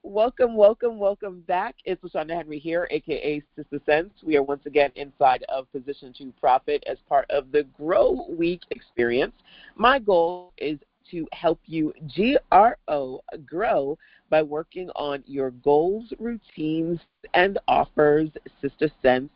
Welcome, welcome, welcome back. It's LaShonda Henry here, a.k.a. Sister Sense. We are once again inside of Position to Profit as part of the Grow Week experience. My goal is to help you grow by working on your goals, routines, and offers Sister Sense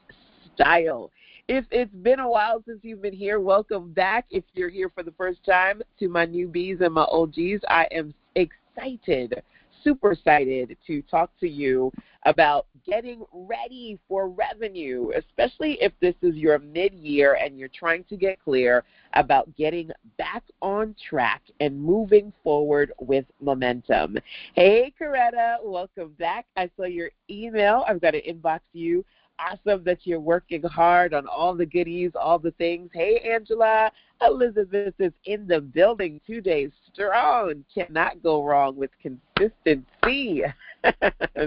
style. If it's been a while since you've been here, welcome back. If you're here for the first time, to my newbies and my OGs, I am excited, super excited to talk to you about getting ready for revenue, especially if this is your mid-year and you're trying to get clear about getting back on track and moving forward with momentum. Hey, Coretta, welcome back. I saw your email. I've got to inbox you. Awesome that you're working hard on all the goodies, all the things. Hey, Angela. Elizabeth is in the building 2 days strong. Cannot go wrong with consistency,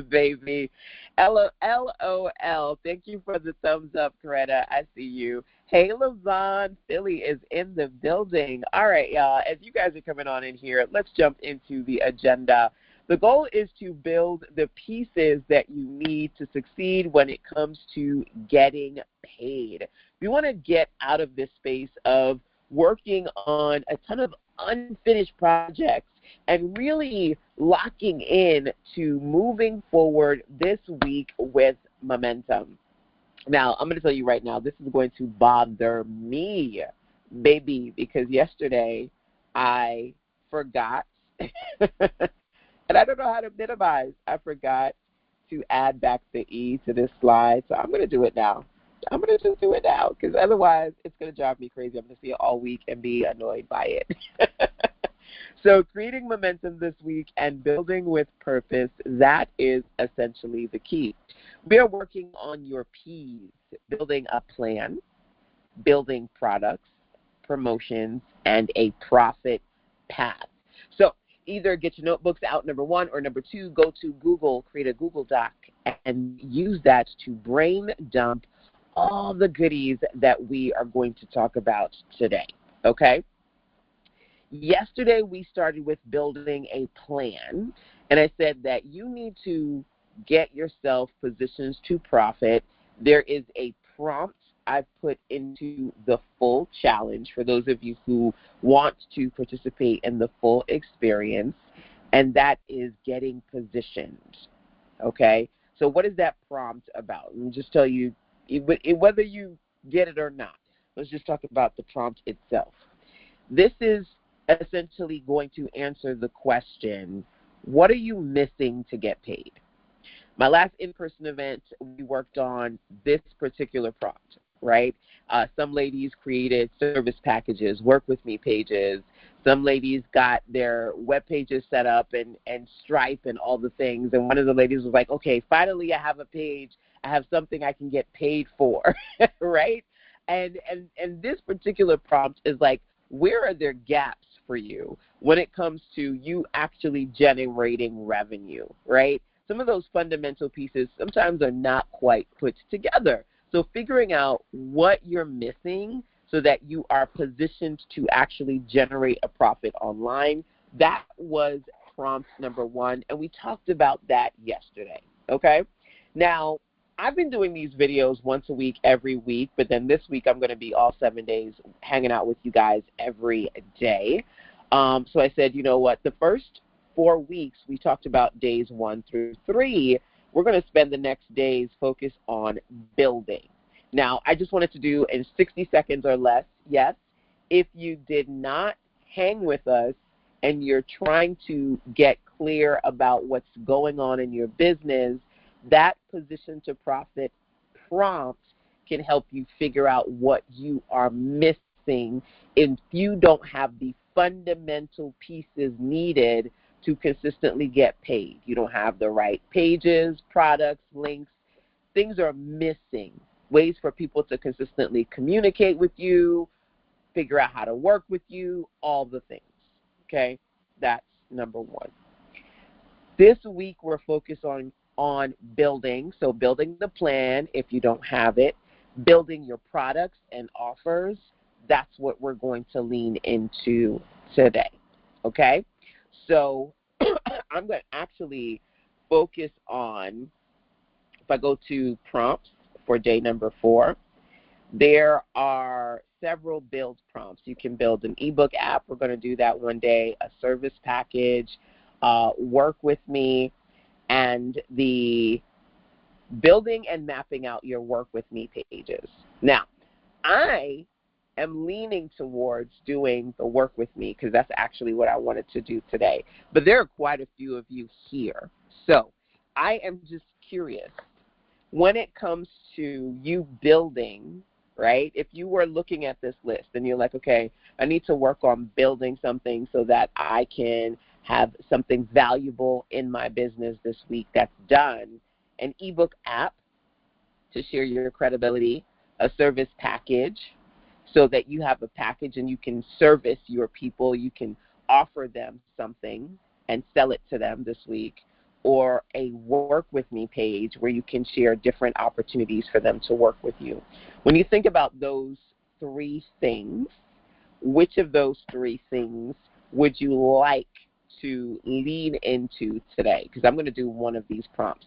baby. LOL. Thank you for the thumbs up, Coretta. I see you. Hey, Levon. Philly is in the building. All right, y'all. As you guys are coming on in here, let's jump into the agenda. The goal is to build the pieces that you need to succeed when it comes to getting paid. We want to get out of this space of working on a ton of unfinished projects and really locking in to moving forward this week with momentum. Now, I'm going to tell you right now, this is going to bother me, baby, because yesterday I forgot. And I don't know how to minimize. I forgot to add back the E to this slide, so I'm going to do it now. I'm going to just do it now because otherwise it's going to drive me crazy. I'm going to see it all week and be annoyed by it. So creating momentum this week and building with purpose, that is essentially the key. We are working on your P's, building a plan, building products, promotions, and a profit path. So either get your notebooks out, number one, or number two, go to Google, create a Google Doc, and use that to brain dump all the goodies that we are going to talk about today, okay? Yesterday, we started with building a plan, and I said that you need to get yourself positioned to profit. There is a prompt I've put into the full challenge for those of you who want to participate in the full experience, and that is getting positioned, okay? So what is that prompt about? Let me just tell you, whether you get it or not, let's just talk about the prompt itself. This is essentially going to answer the question, what are you missing to get paid? My last in-person event, we worked on this particular prompt, right? Some ladies created service packages, work with me pages. Some ladies got their web pages set up and Stripe and all the things. And one of the ladies was like, okay, finally I have a page. I have something I can get paid for, right? And this particular prompt is like, where are there gaps for you when it comes to you actually generating revenue, right? Some of those fundamental pieces sometimes are not quite put together. So figuring out what you're missing so that you are positioned to actually generate a profit online, that was prompt number one, and we talked about that yesterday, okay? Now, I've been doing these videos once a week, every week, but then this week I'm going to be all 7 days hanging out with you guys every day. So I said, you know what, the first 4 weeks we talked about days 1 through 3. We're going to spend the next days focused on building. Now, I just wanted to do in 60 seconds or less, yes, if you did not hang with us and you're trying to get clear about what's going on in your business, that position to profit prompt can help you figure out what you are missing if you don't have the fundamental pieces needed to consistently get paid. You don't have the right pages, products, links. Things are missing. Ways for people to consistently communicate with you, figure out how to work with you, all the things, okay? That's number one. This week we're focused on building, so building the plan if you don't have it, building your products and offers. That's what we're going to lean into today, okay? So I'm going to actually focus on, if I go to prompts for day number 4, there are several build prompts. You can build an ebook app. We're going to do that one day, a service package, work with me, and the building and mapping out your work with me pages. Now, I am leaning towards doing the work with me because that's actually what I wanted to do today. But there are quite a few of you here. So I am just curious, when it comes to you building, right, if you were looking at this list and you're like, okay, I need to work on building something so that I can have something valuable in my business this week that's done, an ebook app to share your credibility, a service package so that you have a package and you can service your people, you can offer them something and sell it to them this week, or a work with me page where you can share different opportunities for them to work with you. When you think about those 3 things, which of those 3 things would you like to lean into today? Because I'm going to do one of these prompts.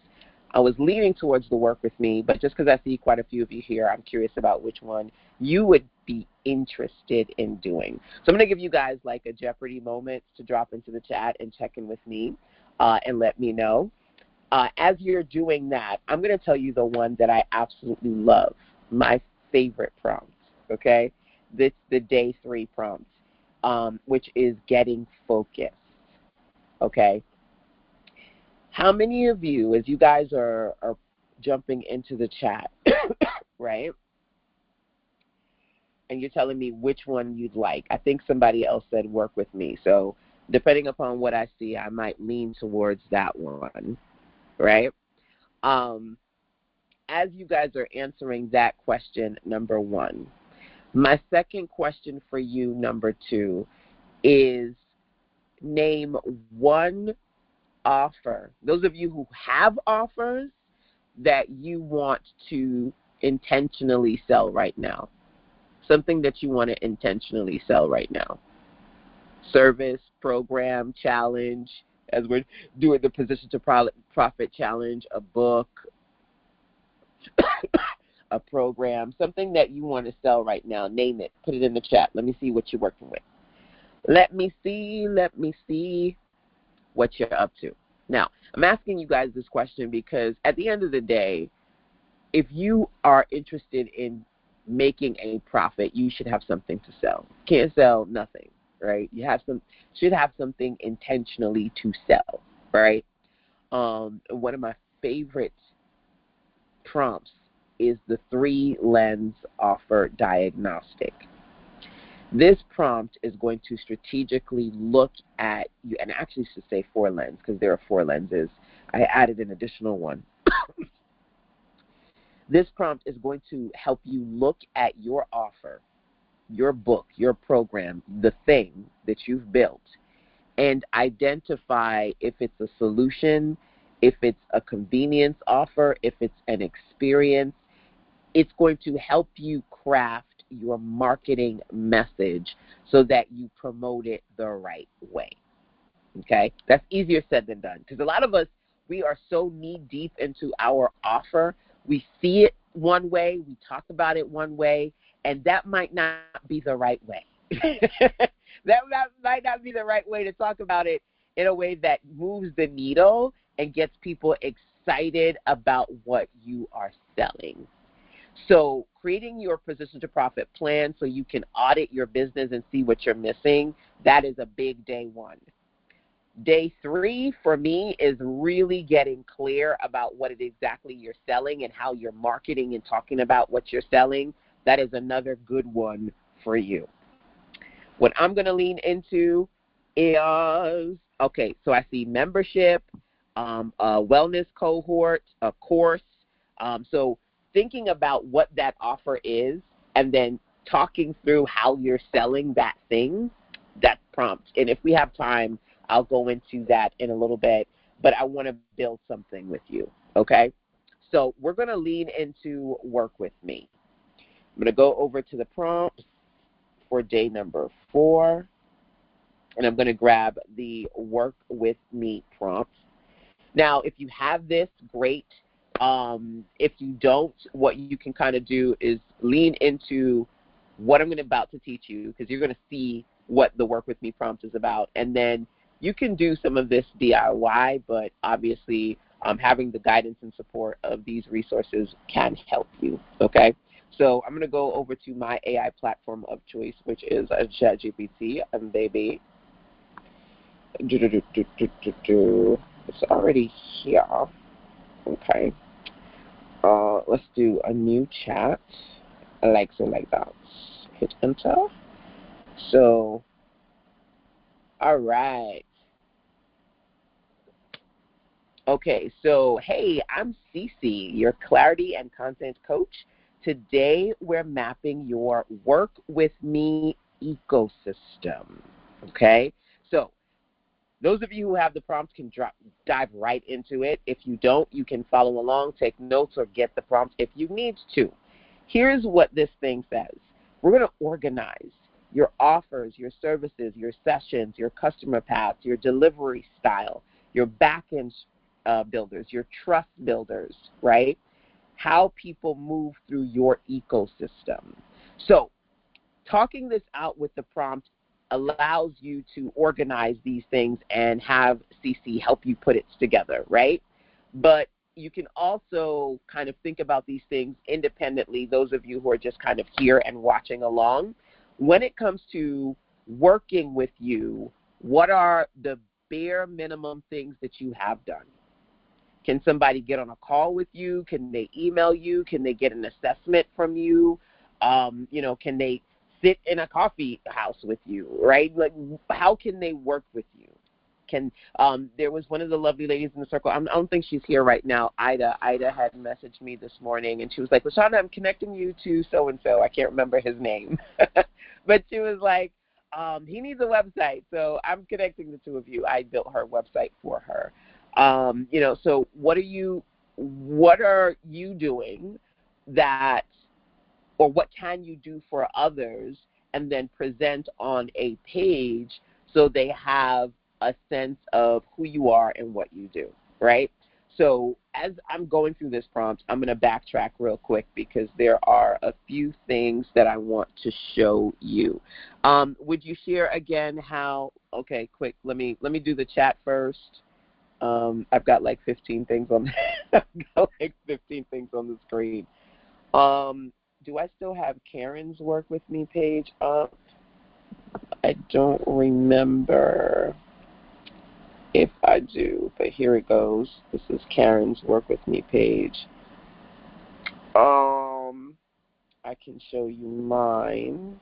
I was leaning towards the work with me, but just because I see quite a few of you here, I'm curious about which one you would be interested in doing. So I'm going to give you guys like a Jeopardy moment to drop into the chat and check in with me and let me know. As you're doing that, I'm going to tell you the one that I absolutely love, my favorite prompt, okay? This the day 3 prompt, which is getting focused, okay? How many of you, as you guys are jumping into the chat, right, and you're telling me which one you'd like? I think somebody else said work with me. So depending upon what I see, I might lean towards that one, right? As you guys are answering that question, number 1, my second question for you, number 2, is name one offer. Those of you who have offers that you want to intentionally sell right now. Something that you want to intentionally sell right now. Service, program, challenge, as we're doing the Position to Profit challenge, a book, a program, something that you want to sell right now. Name it. Put it in the chat. Let me see what you're working with. Let me see what you're up to. Now, I'm asking you guys this question because at the end of the day, if you are interested in making a profit, you should have something to sell. Can't sell nothing, right? You should have something intentionally to sell, right? One of my favorite prompts is the 3-lens offer diagnostic. This prompt is going to strategically look at you, and actually should say 4 lens because there are 4 lenses. I added an additional one. This prompt is going to help you look at your offer, your book, your program, the thing that you've built, and identify if it's a solution, if it's a convenience offer, if it's an experience. It's going to help you craft your marketing message so that you promote it the right way, okay? That's easier said than done because a lot of us, we are so knee-deep into our offer. We see it one way, we talk about it one way, and that might not be the right way. That might not be the right way to talk about it in a way that moves the needle and gets people excited about what you are selling. So creating your Position to Profit plan so you can audit your business and see what you're missing, that is a big day 1. Day 3 for me is really getting clear about what it exactly you're selling and how you're marketing and talking about what you're selling. That is another good one for you. What I'm going to lean into is, okay, so I see membership, a wellness cohort, a course. So thinking about what that offer is and then talking through how you're selling that thing, that prompt. And if we have time, I'll go into that in a little bit, but I want to build something with you, okay? So we're going to lean into work with me. I'm going to go over to the prompts for day number 4, and I'm going to grab the work with me prompt. Now, if you have this, great. If you don't, what you can kind of do is lean into what I'm about to teach you, because you're going to see what the Work With Me prompt is about. And then you can do some of this DIY, but obviously having the guidance and support of these resources can help you, okay? So I'm going to go over to my AI platform of choice, which is ChatGPT. And baby, it's already here. Okay. Let's do a new chat. Like that. Hit enter. So, all right. Okay, so hey, I'm Cece, your clarity and content coach. Today we're mapping your Work With Me ecosystem. Okay, so those of you who have the prompt can dive right into it. If you don't, you can follow along, take notes, or get the prompt if you need to. Here's what this thing says. We're going to organize your offers, your services, your sessions, your customer paths, your delivery style, your back-end builders, your trust builders, right? How people move through your ecosystem. So talking this out with the prompt allows you to organize these things and have CC help you put it together, right? But you can also kind of think about these things independently, those of you who are just kind of here and watching along. When it comes to working with you, what are the bare minimum things that you have done? Can somebody get on a call with you? Can they email you? Can they get an assessment from you? Can they sit in a coffee house with you, right? Like, how can they work with you? There was one of the lovely ladies in the circle. I don't think she's here right now. Ida had messaged me this morning, and she was like, LaShonda, I'm connecting you to so-and-so. I can't remember his name. But she was like, he needs a website, so I'm connecting the two of you. I built her website for her. So what are you doing that, or what can you do for others and then present on a page so they have a sense of who you are and what you do, right? So as I'm going through this prompt, I'm going to backtrack real quick because there are a few things that I want to show you. Would you share again how, okay, quick, let me do the chat first. I've got like 15 things on I've got like 15 things on the screen. Do I still have Karen's Work With Me page up? I don't remember if I do, but here it goes. This is Karen's Work With Me page. I can show you mine.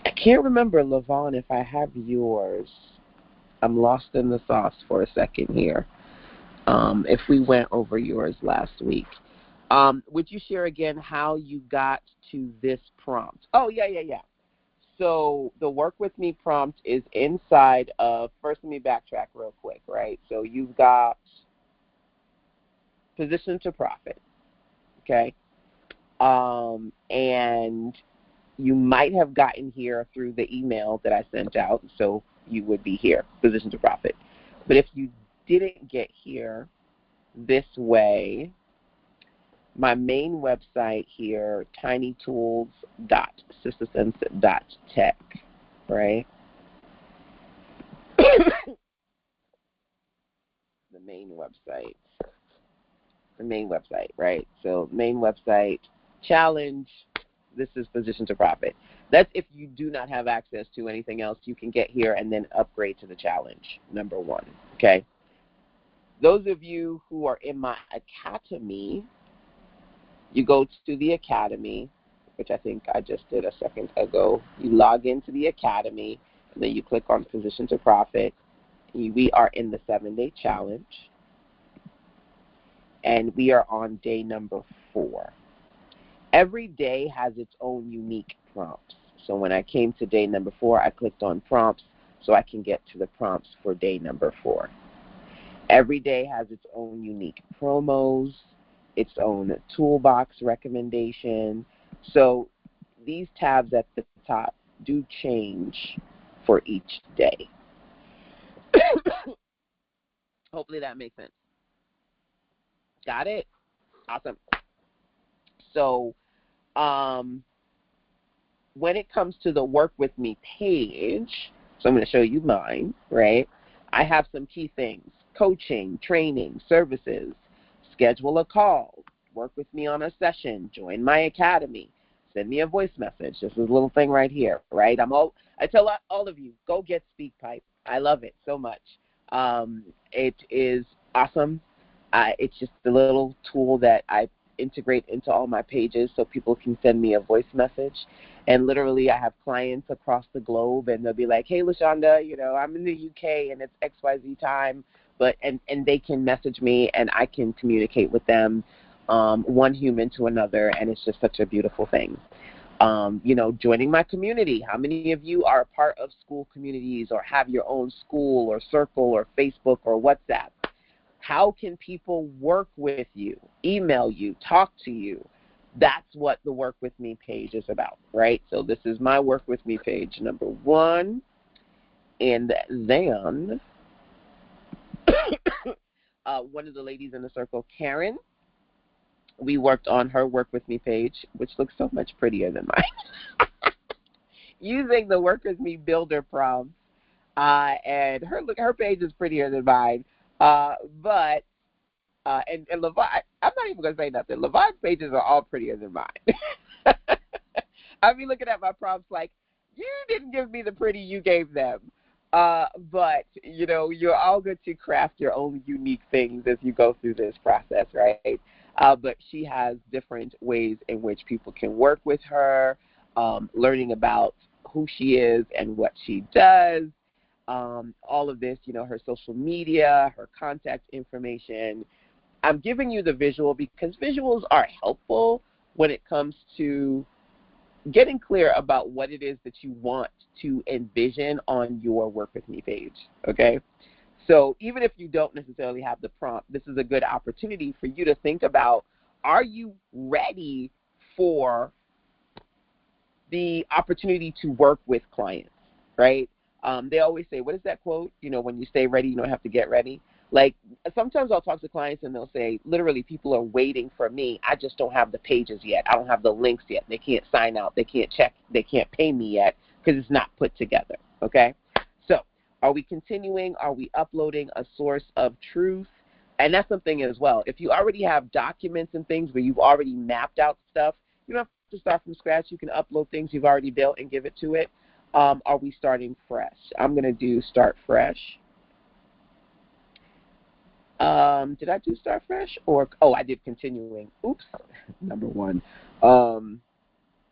I can't remember, Lavon, if I have yours. I'm lost in the sauce for a second here. If we went over yours last week. Would you share again how you got to this prompt? Oh, yeah. So the Work With Me prompt is inside of, first let me backtrack real quick, right? So you've got position to profit, okay? And you might have gotten here through the email that I sent out, so you would be here, position to profit. But if you didn't get here this way, my main website here, tinytools.sistersense.tech, right? The main website, right? So main website, challenge, this is position to profit. That's if you do not have access to anything else, you can get here and then upgrade to the challenge, number one, okay? Those of you who are in my academy, you go to the academy, which I think I just did a second ago. You log into the academy, and then you click on position to profit. We are in the 7-day challenge, and we are on day number 4. Every day has its own unique prompts. So when I came to day number 4, I clicked on prompts so I can get to the prompts for day number 4. Every day has its own unique promos, its own toolbox recommendation. So these tabs at the top do change for each day, Hopefully that makes sense. Got it? Awesome. So when it comes to the Work With Me page, so I'm going to show you mine, right? I have some key things: coaching, training, services, schedule a call, work with me on a session, join my academy, send me a voice message. This is a little thing right here, right? I tell all of you, go get SpeakPipe. I love it so much. It is awesome. It's just a little tool that I integrate into all my pages so people can send me a voice message. And literally, I have clients across the globe, and they'll be like, "Hey, LaShonda, I'm in the UK, and it's XYZ time," and they can message me, and I can communicate with them, one human to another, and it's just such a beautiful thing. Joining my community. How many of you are a part of school communities or have your own school or circle or Facebook or WhatsApp? How can people work with you, email you, talk to you? That's what the Work With Me page is about, right? So this is my Work With Me page, number one. And then one of the ladies in the circle, Karen, we worked on her Work With Me page, which looks so much prettier than mine, using the Work With Me builder prompts. And her page is prettier than mine. But Levine, I'm not even going to say nothing. Levine's pages are all prettier than mine. I'll be looking at my prompts like, you didn't give me the pretty, you gave them. But, you're all good to craft your own unique things as you go through this process, right? But she has different ways in which people can work with her, learning about who she is and what she does. All of this, her social media, her contact information. I'm giving you the visual because visuals are helpful when it comes to getting clear about what it is that you want to envision on your Work With Me page, okay? So even if you don't necessarily have the prompt, this is a good opportunity for you to think about, are you ready for the opportunity to work with clients, right? They always say, what is that quote? When you stay ready, you don't have to get ready. Like, sometimes I'll talk to clients and they'll say, literally, people are waiting for me. I just don't have the pages yet. I don't have the links yet. They can't sign out. They can't check. They can't pay me yet because it's not put together, okay? So are we continuing? Are we uploading a source of truth? And that's something as well. If you already have documents and things where you've already mapped out stuff, you don't have to start from scratch. You can upload things you've already built and give it to it. Are we starting fresh? I'm going to do start fresh. Did I do start fresh? I did continuing. Oops, number one.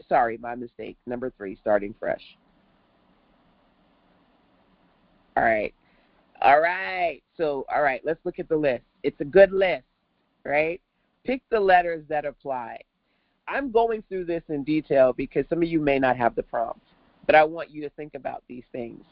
Sorry, my mistake. Number 3, starting fresh. All right. So, let's look at the list. It's a good list, right? Pick the letters that apply. I'm going through this in detail because some of you may not have the prompt, but I want you to think about these things.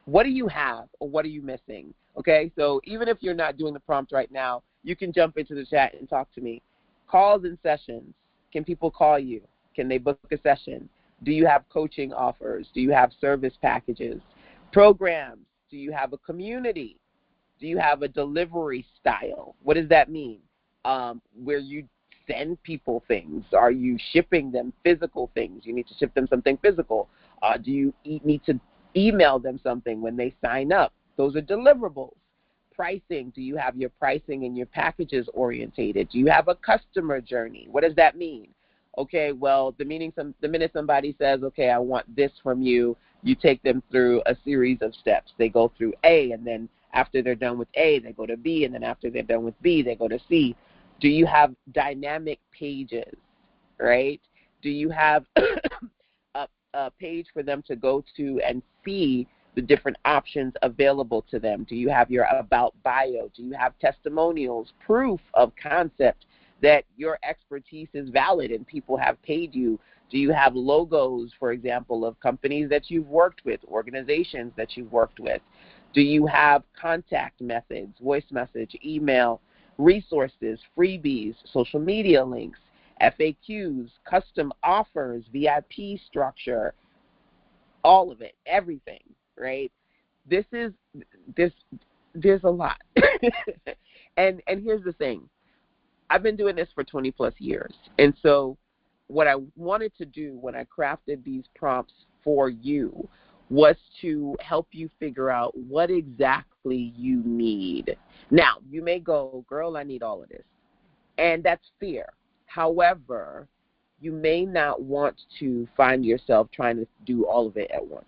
What do you have or what are you missing? Okay, so even if you're not doing the prompt right now, you can jump into the chat and talk to me. Calls and sessions. Can people call you? Can they book a session? Do you have coaching offers? Do you have service packages? Programs. Do you have a community? Do you have a delivery style? What does that mean? Where you send people things? Are you shipping them physical things? You need to ship them something physical. Do you need to email them something when they sign up? Those are deliverables. Pricing. Do you have your pricing and your packages orientated? Do you have a customer journey? What does that mean? Okay, well, the minute somebody says, okay, I want this from you, you take them through a series of steps. They go through A, and then after they're done with A, they go to B, and then after they're done with B, they go to C. Do you have dynamic pages, right? Do you have a page for them to go to and see the different options available to them? Do you have your about bio? Do you have testimonials, proof of concept that your expertise is valid and people have paid you? Do you have logos, for example, of companies that you've worked with, organizations that you've worked with? Do you have contact methods, voice message, email, resources, freebies, social media links, FAQs, custom offers, VIP structure, all of it, everything, right? There's a lot. and here's the thing. I've been doing this for 20 plus years. And so what I wanted to do when I crafted these prompts for you was to help you figure out what exactly you need. Now, you may go, girl, I need all of this. And that's fair. However, you may not want to find yourself trying to do all of it at once.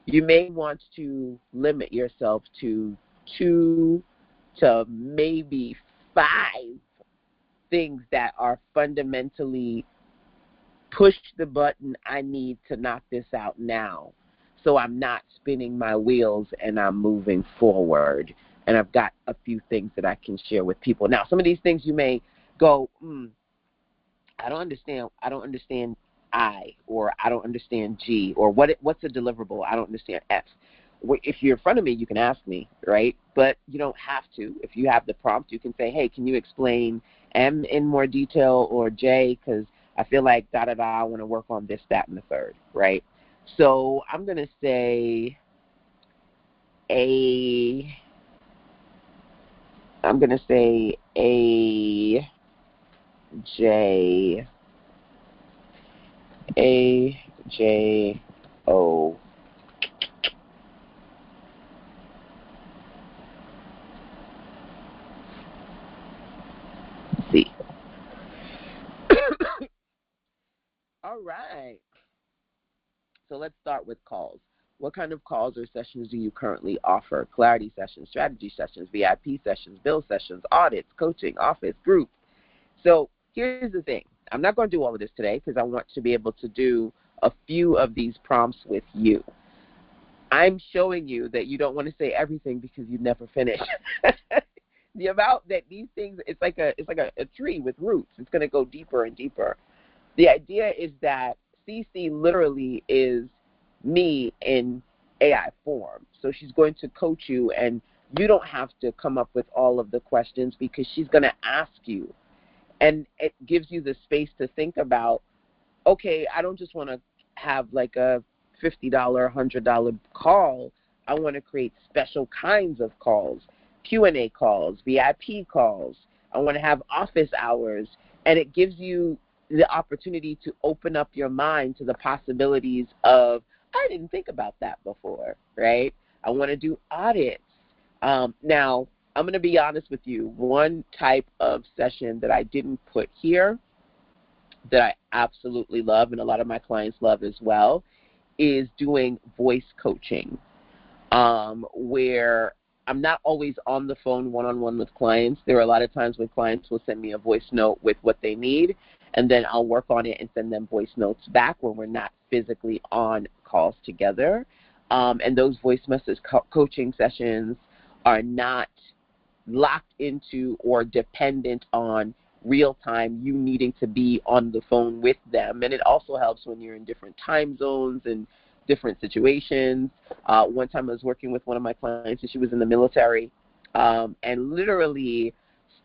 You may want to limit yourself to 2 to maybe 5 things that are fundamentally push the button I need to knock this out now, so I'm not spinning my wheels and I'm moving forward. And I've got a few things that I can share with people. Now, some of these things you may go, I don't understand I, or I don't understand G, or what's a deliverable? I don't understand F. If you're in front of me, you can ask me, right? But you don't have to. If you have the prompt, you can say, hey, can you explain M in more detail, or J, because I feel like da-da-da, I want to work on this, that, and the third, right? So I'm going to say A, J, O, C. All right. So let's start with calls. What kind of calls or sessions do you currently offer? Clarity sessions, strategy sessions, VIP sessions, bill sessions, audits, coaching, office, group. So here's the thing. I'm not going to do all of this today because I want to be able to do a few of these prompts with you. I'm showing you that you don't want to say everything because you never finish. The amount that these things, it's like a tree with roots. It's going to go deeper and deeper. The idea is that CC literally is me in AI form. So she's going to coach you, and you don't have to come up with all of the questions because she's going to ask you. And it gives you the space to think about, okay, I don't just want to have like a $50, $100 call. I want to create special kinds of calls, Q&A calls, VIP calls. I want to have office hours. And it gives you the opportunity to open up your mind to the possibilities of, I didn't think about that before, right? I want to do audits. Now, I'm going to be honest with you. One type of session that I didn't put here that I absolutely love, and a lot of my clients love as well, is doing voice coaching, where I'm not always on the phone one-on-one with clients. There are a lot of times when clients will send me a voice note with what they need, and then I'll work on it and send them voice notes back when we're not physically on calls together. And those voice message coaching sessions are not locked into or dependent on real time, you needing to be on the phone with them. And it also helps when you're in different time zones and different situations. One time I was working with one of my clients, and she was in the military, and literally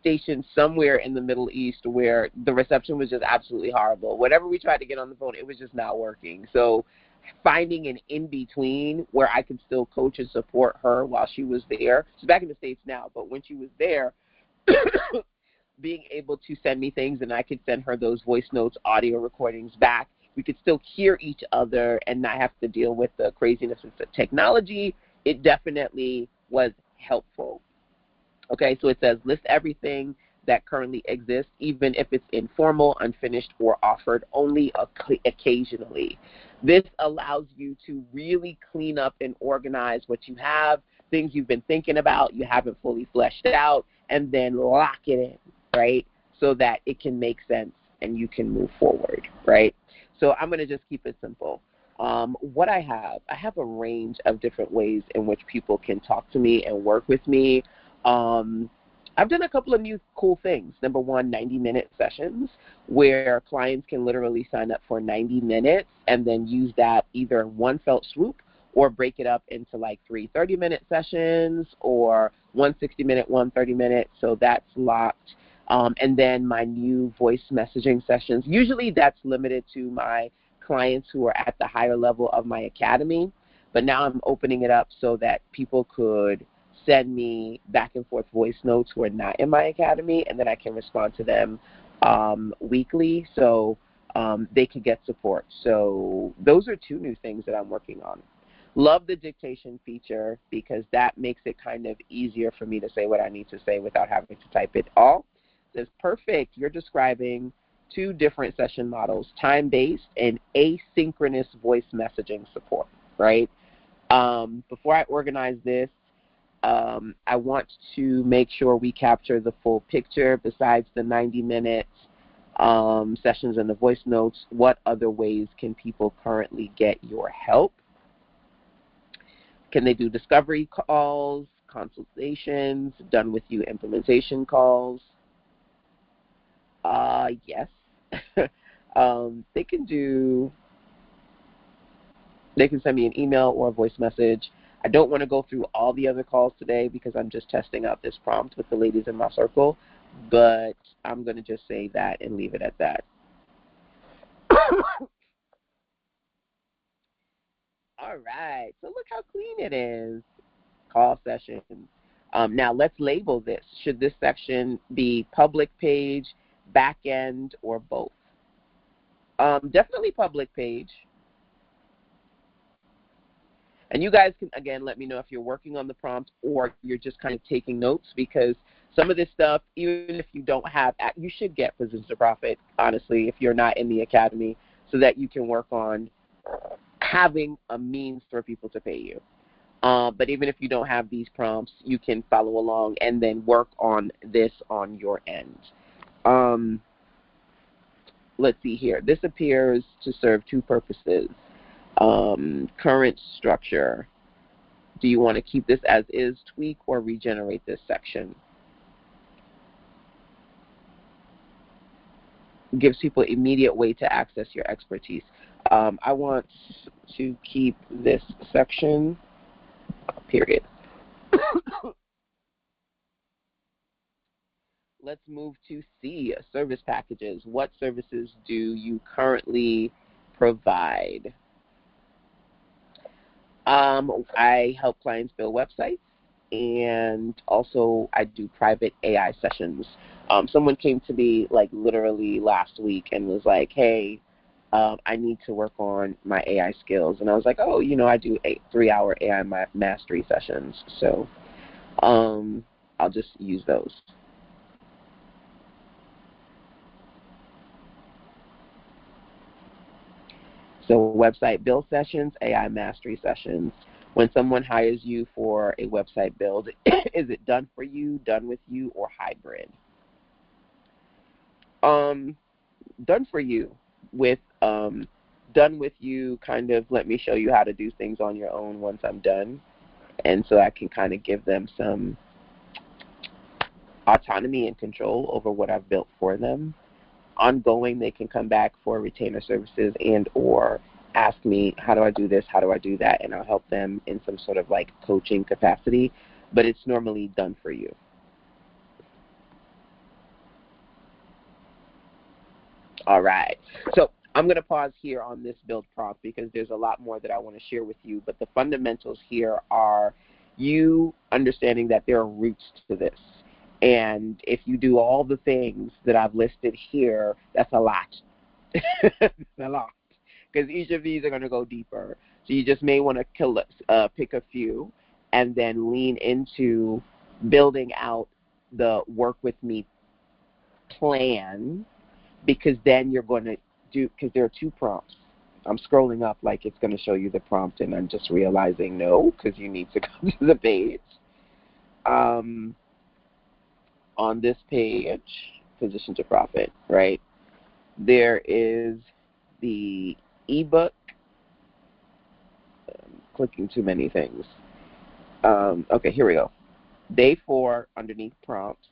stationed somewhere in the Middle East where the reception was just absolutely horrible. Whatever we tried to get on the phone, it was just not working. So finding an in-between where I could still coach and support her while she was there. She's back in the States now, but when she was there, being able to send me things and I could send her those voice notes, audio recordings back. We could still hear each other and not have to deal with the craziness of the technology. It definitely was helpful. Okay, so it says list everything that currently exists, even if it's informal, unfinished, or offered only occasionally. This allows you to really clean up and organize what you have, things you've been thinking about, you haven't fully fleshed out, and then lock it in, right, so that it can make sense and you can move forward, right? So I'm going to just keep it simple. What I have a range of different ways in which people can talk to me and work with me. I've done a couple of new cool things. Number one, 90-minute sessions where clients can literally sign up for 90 minutes and then use that either one fell swoop or break it up into like 3 30-minute sessions or one 60-minute, one 30-minute. So that's locked. And then my new voice messaging sessions. Usually that's limited to my clients who are at the higher level of my academy. But now I'm opening it up so that people could send me back and forth voice notes who are not in my academy, and then I can respond to them weekly, so they can get support. So those are two new things that I'm working on. Love the dictation feature because that makes it kind of easier for me to say what I need to say without having to type it all. It says, perfect, you're describing two different session models, time-based and asynchronous voice messaging support, right? Before I organize this, I want to make sure we capture the full picture besides the 90 minutes sessions and the voice notes. What other ways can people currently get your help? Can they do discovery calls, consultations, done with you implementation calls? Yes. They can send me an email or a voice message. I don't want to go through all the other calls today because I'm just testing out this prompt with the ladies in my circle, but I'm going to just say that and leave it at that. All right, so look how clean it is. Call sessions. Now let's label this. Should this section be public page, back end, or both? Definitely public page. And you guys can, again, let me know if you're working on the prompt or you're just kind of taking notes, because some of this stuff, even if you don't have, you should get Position to Profit, honestly, if you're not in the academy, so that you can work on having a means for people to pay you. But even if you don't have these prompts, you can follow along and then work on this on your end. Let's see here. This appears to serve two purposes. Current structure. Do you want to keep this as is, tweak, or regenerate this section? Gives people immediate way to access your expertise. I want to keep this section, period. Let's move to C, service packages. What services do you currently provide? I help clients build websites, and also I do private AI sessions. Someone came to me like literally last week and was like, hey, I need to work on my AI skills. And I was like, oh, I do 3-hour AI mastery sessions. So I'll just use those. So website build sessions, AI mastery sessions. When someone hires you for a website build, is it done for you, done with you, or hybrid? Done for you with done with you kind of let me show you how to do things on your own once I'm done. And so I can kind of give them some autonomy and control over what I've built for them. Ongoing, they can come back for retainer services and or ask me, how do I do this, how do I do that, and I'll help them in some sort of like coaching capacity, but it's normally done for you. All right, so I'm going to pause here on this build prompt because there's a lot more that I want to share with you, but the fundamentals here are you understanding that there are roots to this. And if you do all the things that I've listed here, that's a lot. That's a lot. Because each of these are going to go deeper. So you just may want to pick a few and then lean into building out the work with me plan, because then you're going to do, because there are two prompts. I'm scrolling up like it's going to show you the prompt, and I'm just realizing no, because you need to come to the page. On this page, Position to Profit, right, there is the ebook. I'm clicking too many things. Okay, here we go. Day 4, underneath prompts.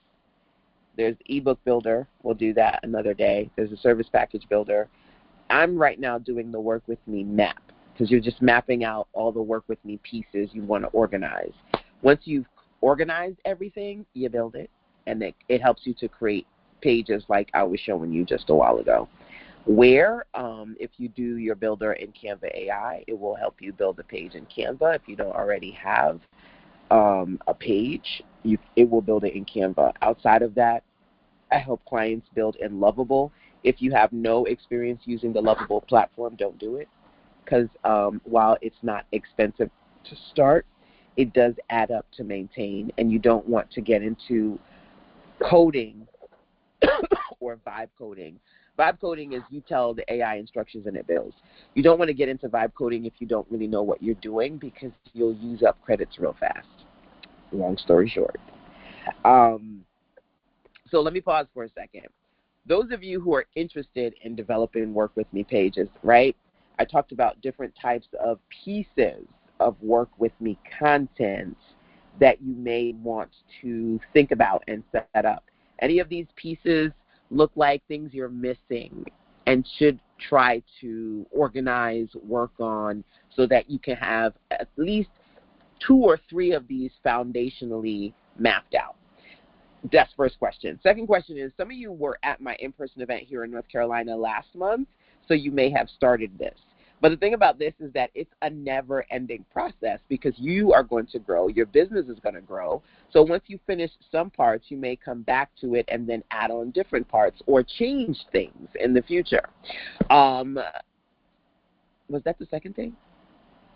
There's the ebook builder. We'll do that another day. There's a service package builder. I'm right now doing the work with me map, because you're just mapping out all the work with me pieces you want to organize. Once you've organized everything, you build it. And it helps you to create pages like I was showing you just a while ago. Where, if you do your builder in Canva AI, it will help you build a page in Canva if you don't already have a page, it will build it in Canva. Outside of that, I help clients build in Lovable. If you have no experience using the Lovable platform, don't do it, because while it's not expensive to start, it does add up to maintain, and you don't want to get into coding or vibe coding. Vibe coding is you tell the AI instructions and it builds. You don't want to get into vibe coding if you don't really know what you're doing, because you'll use up credits real fast. Long story short. So let me pause for a second. Those of you who are interested in developing Work With Me pages, right? I talked about different types of pieces of Work With Me content that you may want to think about and set up. Any of these pieces look like things you're missing and should try to organize, work on, so that you can have at least 2 or 3 of these foundationally mapped out. That's first question. Second question is, some of you were at my in-person event here in North Carolina last month, so you may have started this. But the thing about this is that it's a never-ending process, because you are going to grow, your business is going to grow. So once you finish some parts, you may come back to it and then add on different parts or change things in the future. Was that the second thing?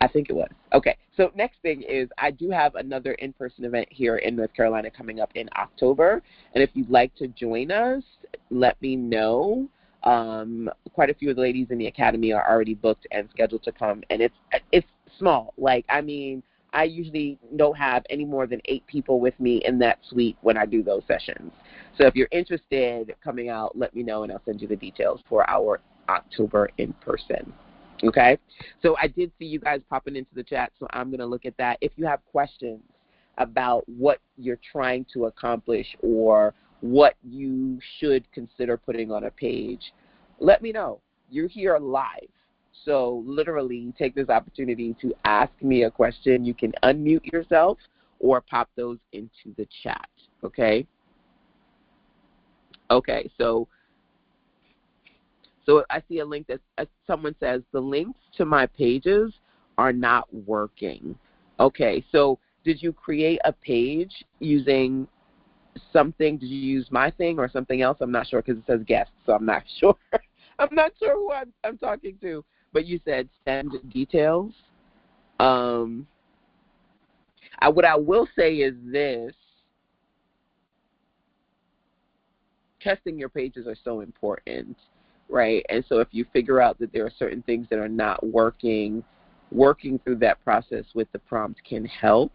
I think it was. Okay, so next thing is, I do have another in-person event here in North Carolina coming up in October, and if you'd like to join us, let me know. Quite a few of the ladies in the academy are already booked and scheduled to come, and it's small. Like, I mean, I usually don't have any more than 8 people with me in that suite when I do those sessions. So if you're interested in coming out, let me know, and I'll send you the details for our October in-person. Okay, so I did see you guys popping into the chat, so I'm going to look at that. If you have questions about what you're trying to accomplish or what you should consider putting on a page, let me know. You're here live, so literally take this opportunity to ask me a question. You can unmute yourself or pop those into the chat, okay? Okay, so I see a link that someone says, the links to my pages are not working. Okay, so did you create a page using something? Did you use my thing or something else? I'm not sure, because it says guest, so I'm not sure. I'm not sure who I'm talking to. But you said send details. What I will say is this. Testing your pages are so important, right? And so if you figure out that there are certain things that are not working, working through that process with the prompt can help.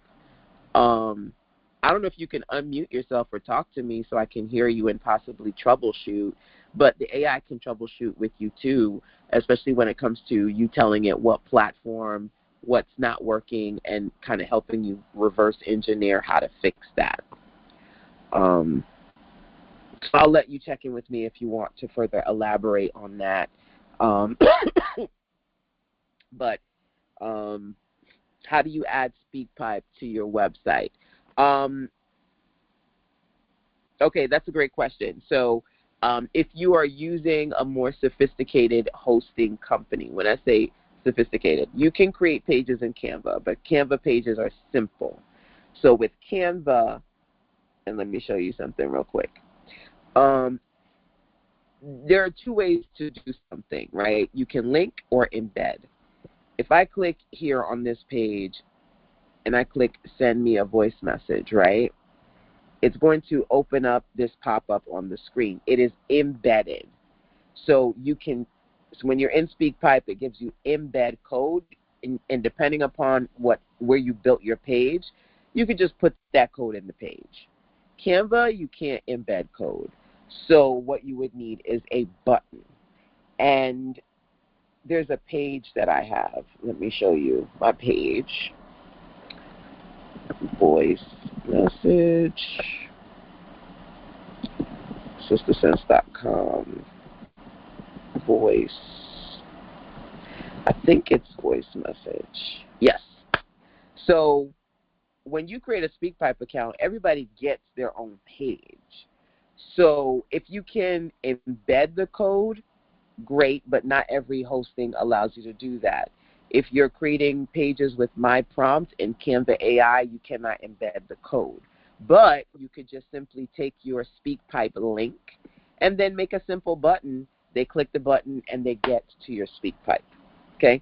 I don't know if you can unmute yourself or talk to me so I can hear you and possibly troubleshoot, but the AI can troubleshoot with you too, especially when it comes to you telling it what platform, what's not working, and kind of helping you reverse engineer how to fix that. So I'll let you check in with me if you want to further elaborate on that. But how do you add SpeakPipe to your website? Okay, that's a great question. So if you are using a more sophisticated hosting company, when I say sophisticated, you can create pages in Canva, but Canva pages are simple. So with Canva, and let me show you something real quick. There are 2 ways to do something, right? You can link or embed. If I click here on this page and I click send me a voice message, right? It's going to open up this pop-up on the screen. It is embedded. So you can, so when you're in SpeakPipe, it gives you embed code, and depending upon where you built your page, you can just put that code in the page. Canva, you can't embed code. So what you would need is a button. And there's a page that I have. Let me show you my page. Voice message. SisterSense.com. Voice. I think it's voice message. Yes. So when you create a SpeakPipe account, everybody gets their own page. So if you can embed the code, great, but not every hosting allows you to do that. If you're creating pages with my prompt in Canva AI, you cannot embed the code. But you could just simply take your SpeakPipe link and then make a simple button. They click the button and they get to your SpeakPipe. Okay?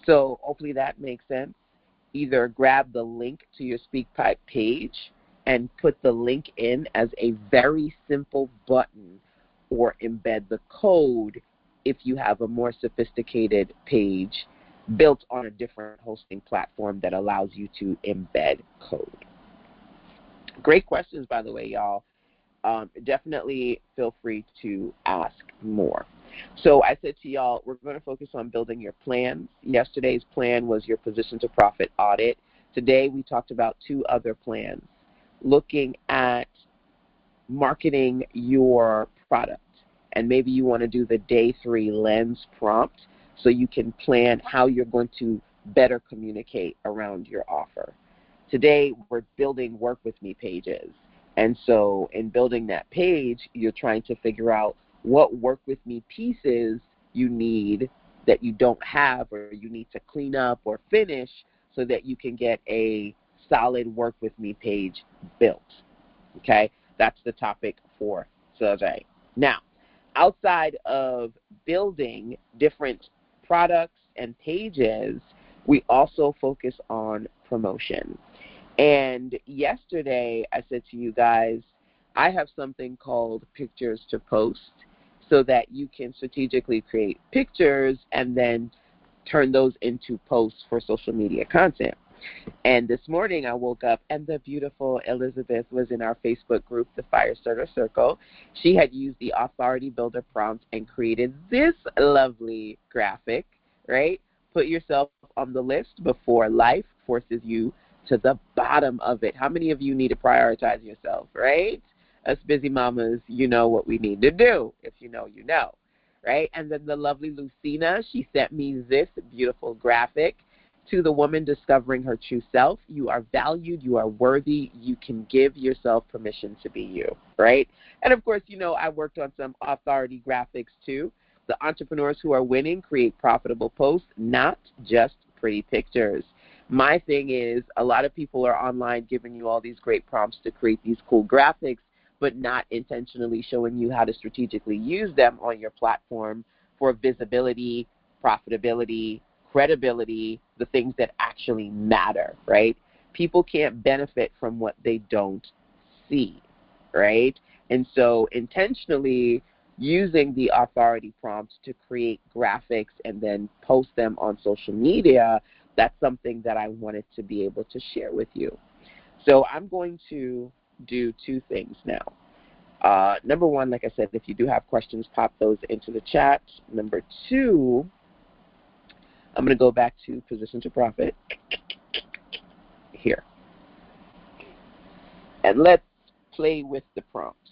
So hopefully that makes sense. Either grab the link to your SpeakPipe page and put the link in as a very simple button, or embed the code if you have a more sophisticated page built on a different hosting platform that allows you to embed code. Great questions, by the way, y'all. Definitely feel free to ask more. So I said to y'all, we're going to focus on building your plans. Yesterday's plan was your position to profit audit. Today we talked about two other plans, looking at marketing your product. And maybe you want to do the day 3 lens prompt so you can plan how you're going to better communicate around your offer. Today we're building work with me pages. And so in building that page, you're trying to figure out what work with me pieces you need that you don't have, or you need to clean up or finish so that you can get a solid work with me page built. Okay, that's the topic for today. Now, outside of building different products and pages, we also focus on promotion. And yesterday I said to you guys, I have something called pictures to post, so that you can strategically create pictures and then turn those into posts for social media content. And this morning I woke up and the beautiful Elizabeth was in our Facebook group, the Firestarter Circle. She had used the Authority Builder prompt and created this lovely graphic, right? Put yourself on the list before life forces you to the bottom of it. How many of you need to prioritize yourself, right? Us busy mamas, you know what we need to do. If you know, you know, right? And then the lovely Lucina, she sent me this beautiful graphic. To the woman discovering her true self, you are valued, you are worthy, you can give yourself permission to be you, right? And of course, you know, I worked on some authority graphics too. The entrepreneurs who are winning create profitable posts, not just pretty pictures. My thing is, a lot of people are online giving you all these great prompts to create these cool graphics, but not intentionally showing you how to strategically use them on your platform for visibility, profitability, credibility, the things that actually matter, right? People can't benefit from what they don't see, right? And so intentionally using the authority prompts to create graphics and then post them on social media, that's something that I wanted to be able to share with you. So I'm going to do two things now. Number one, like I said, if you do have questions, pop those into the chat. Number two, I'm going to go back to position to profit here. And let's play with the prompts.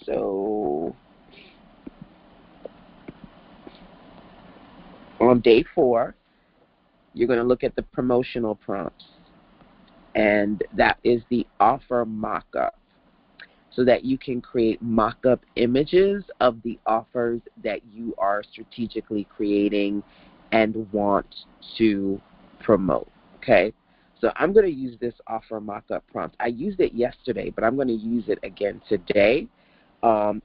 So on day 4, you're going to look at the promotional prompts. And that is the offer mock-up, so that you can create mock-up images of the offers that you are strategically creating and want to promote, okay? So I'm going to use this offer mock-up prompt. I used it yesterday, but I'm going to use it again today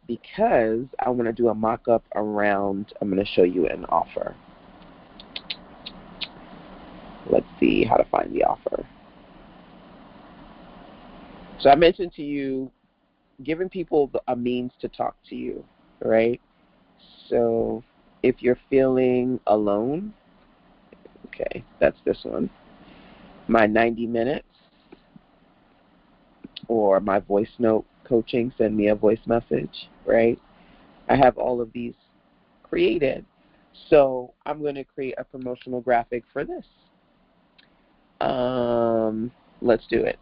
because I want to do a mock-up around, I'm going to show you an offer. Let's see how to find the offer. So I mentioned to you, giving people a means to talk to you, right? So if you're feeling alone, okay, that's this one. My 90 minutes or my voice note coaching, send me a voice message, right? I have all of these created. So I'm going to create a promotional graphic for this. Let's do it.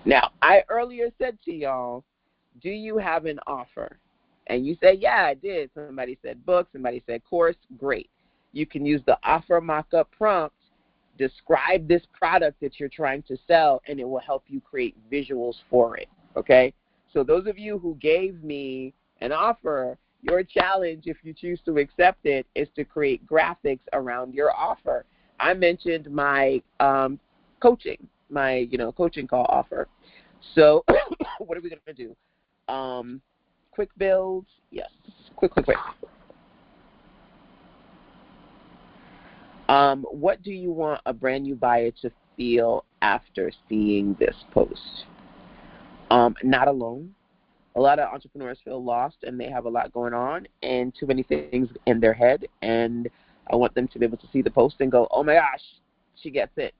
Now, I earlier said to y'all, do you have an offer? And you say, yeah, I did. Somebody said book, somebody said course. Great. You can use the offer mock-up prompt, describe this product that you're trying to sell, and it will help you create visuals for it, okay? So those of you who gave me an offer, your challenge, if you choose to accept it, is to create graphics around your offer. I mentioned my coaching, my coaching call offer. So what are we going to do? Quick builds, yes, quick. What do you want a brand new buyer to feel after seeing this post? Not alone. A lot of entrepreneurs feel lost and they have a lot going on and too many things in their head. And I want them to be able to see the post and go, oh my gosh, she gets it.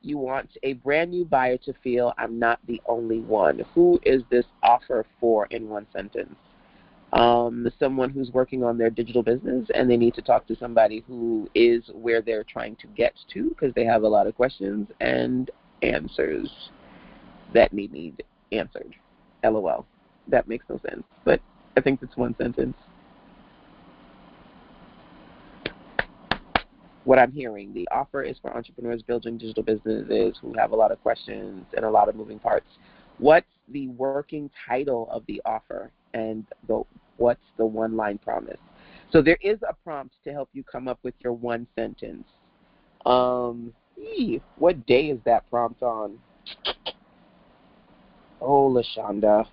You want a brand new buyer to feel I'm not the only one. Who is this offer for in one sentence? Someone who's working on their digital business and they need to talk to somebody who is where they're trying to get to because they have a lot of questions and answers that need answered. LOL. That makes no sense, but I think it's one sentence. What I'm hearing, the offer is for entrepreneurs building digital businesses who have a lot of questions and a lot of moving parts. What's the working title of the offer and what's the one-line promise? So there is a prompt to help you come up with your one sentence. What day is that prompt on? Oh, LaShonda.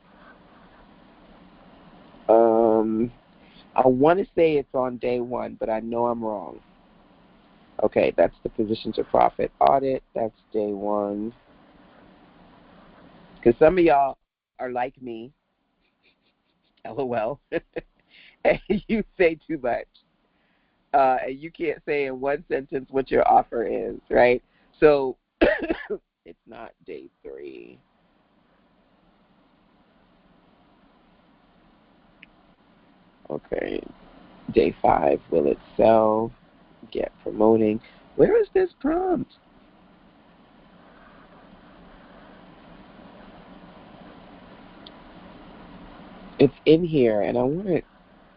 I want to say it's on day one, but I know I'm wrong. Okay, that's the position to profit audit. That's day one. Because some of y'all are like me, LOL, and you say too much. And you can't say in one sentence what your offer is, right? So it's not day 3. Okay, day 5, will it sell? Get promoting. Where is this prompt? It's in here, and I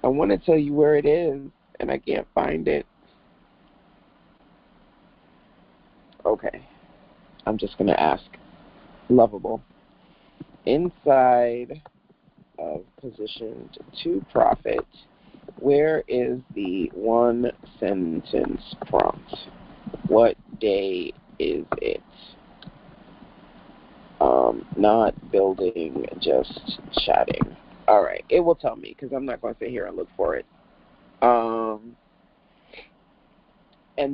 want to tell you where it is, and I can't find it. Okay, I'm just going to ask. Lovable. Inside of positioned to profit, where is the one sentence prompt? What day is it? Not building, just chatting. All right, it will tell me because I'm not going to sit here and look for it. And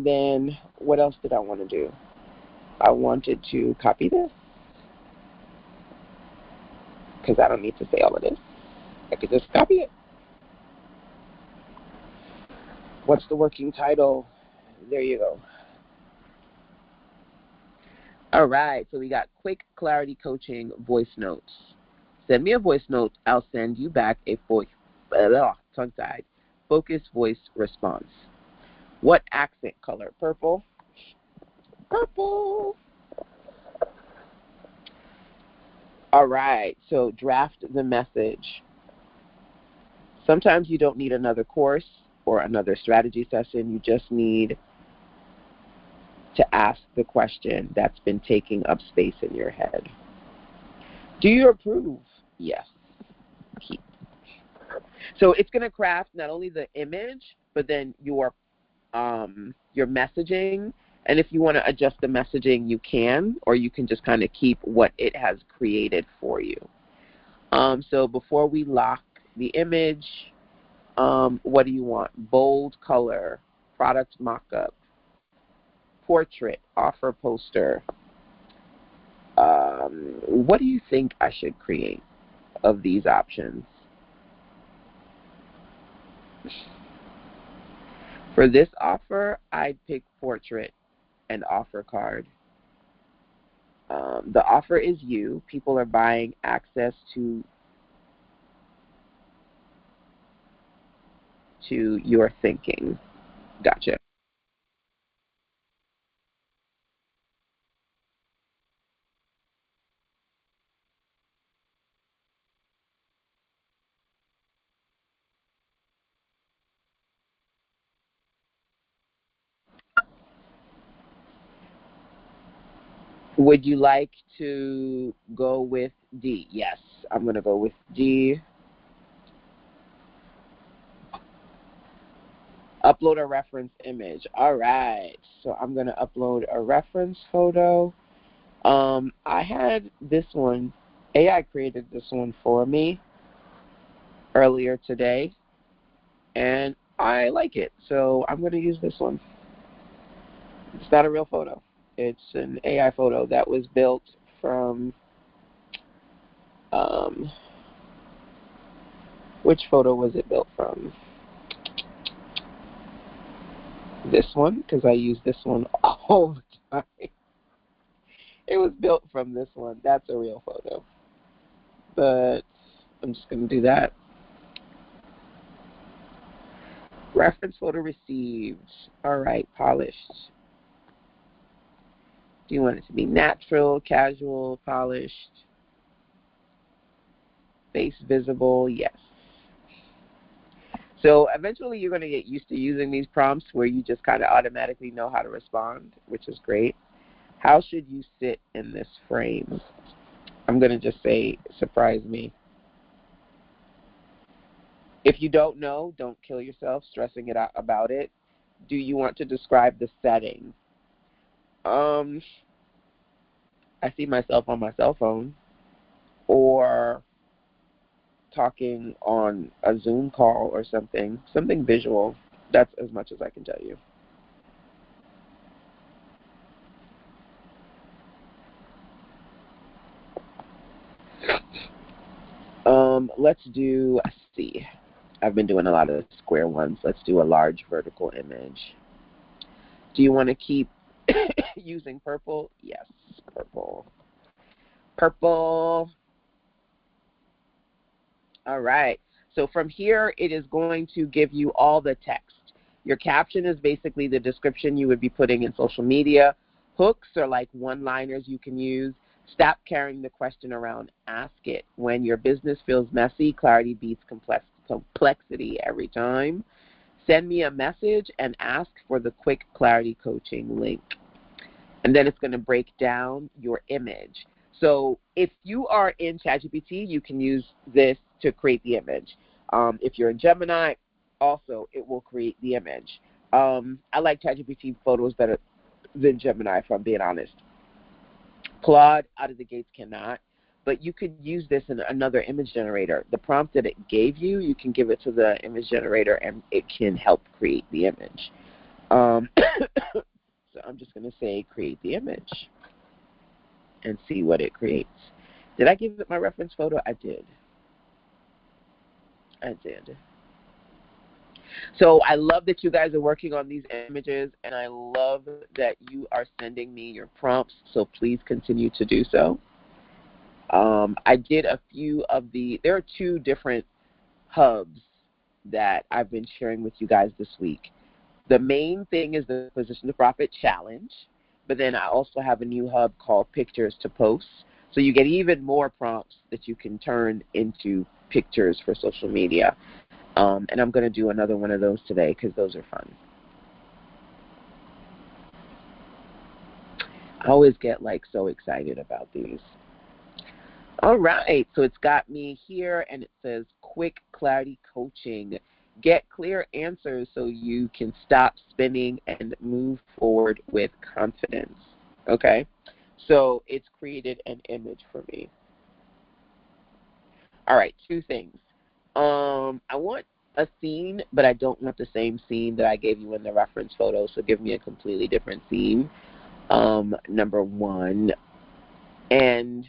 then what else did I want to do? I wanted to copy this because I don't need to say all of this. I could just copy it. What's the working title? There you go. All right, so we got quick clarity coaching voice notes. Send me a voice note. I'll send you back a tongue-tied, focused voice response. What accent color? Purple. Purple. All right, so draft the message. Sometimes you don't need another course or another strategy session. You just need to ask the question that's been taking up space in your head. Do you approve? Yes. Keep. So it's going to craft not only the image, but then your messaging. And if you want to adjust the messaging, you can, or you can just kind of keep what it has created for you. So before we lock the image, what do you want? Bold color, product mock-up, portrait, offer poster. What do you think I should create of these options? For this offer, I'd pick portrait and offer card. The offer is you. People are buying access to your thinking. Gotcha. Would you like to go with D? Yes, I'm going to go with D. Upload a reference image. All right. So I'm going to upload a reference photo. I had this one. AI created this one for me earlier today, and I like it. So I'm going to use this one. It's not a real photo. It's an AI photo that was built from, which photo was it built from? This one, because I use this one all the time. It was built from this one. That's a real photo. But I'm just going to do that. Reference photo received. All right, polished. Do you want it to be natural, casual, polished? Face visible? Yes. So eventually you're going to get used to using these prompts where you just kind of automatically know how to respond, which is great. How should you sit in this frame? I'm going to just say, surprise me. If you don't know, don't kill yourself stressing it out about it. Do you want to describe the setting? I see myself on my cell phone or talking on a Zoom call or something visual. That's as much as I can tell you. Let's do, let's see. I've been doing a lot of square ones. Let's do a large vertical image. Do you want to keep using purple? Yes, purple. Purple. All right. So from here, it is going to give you all the text. Your caption is basically the description you would be putting in social media. Hooks are like one-liners you can use. Stop carrying the question around. Ask it. When your business feels messy, clarity beats complexity every time. Send me a message and ask for the quick clarity coaching link. And then it's going to break down your image. So if you are in ChatGPT, you can use this to create the image. If you're in Gemini, also it will create the image. I like ChatGPT photos better than Gemini, if I'm being honest. Claude out of the gates cannot, but you could use this in another image generator. The prompt that it gave you, you can give it to the image generator and it can help create the image. So I'm just going to say create the image and see what it creates. Did I give it my reference photo? I did. I did. So I love that you guys are working on these images, and I love that you are sending me your prompts, so please continue to do so. I did a few of there are 2 different hubs that I've been sharing with you guys this week. The main thing is the Position to Profit Challenge, but then I also have a new hub called Pictures to Post. So you get even more prompts that you can turn into pictures for social media. And I'm going to do another one of those today because those are fun. I always get like so excited about these. All right, so it's got me here and it says quick clarity coaching. Get clear answers so you can stop spinning and move forward with confidence. Okay, so it's created an image for me. All right, 2 things. I want a scene, but I don't want the same scene that I gave you in the reference photo, so give me a completely different scene, number 1. And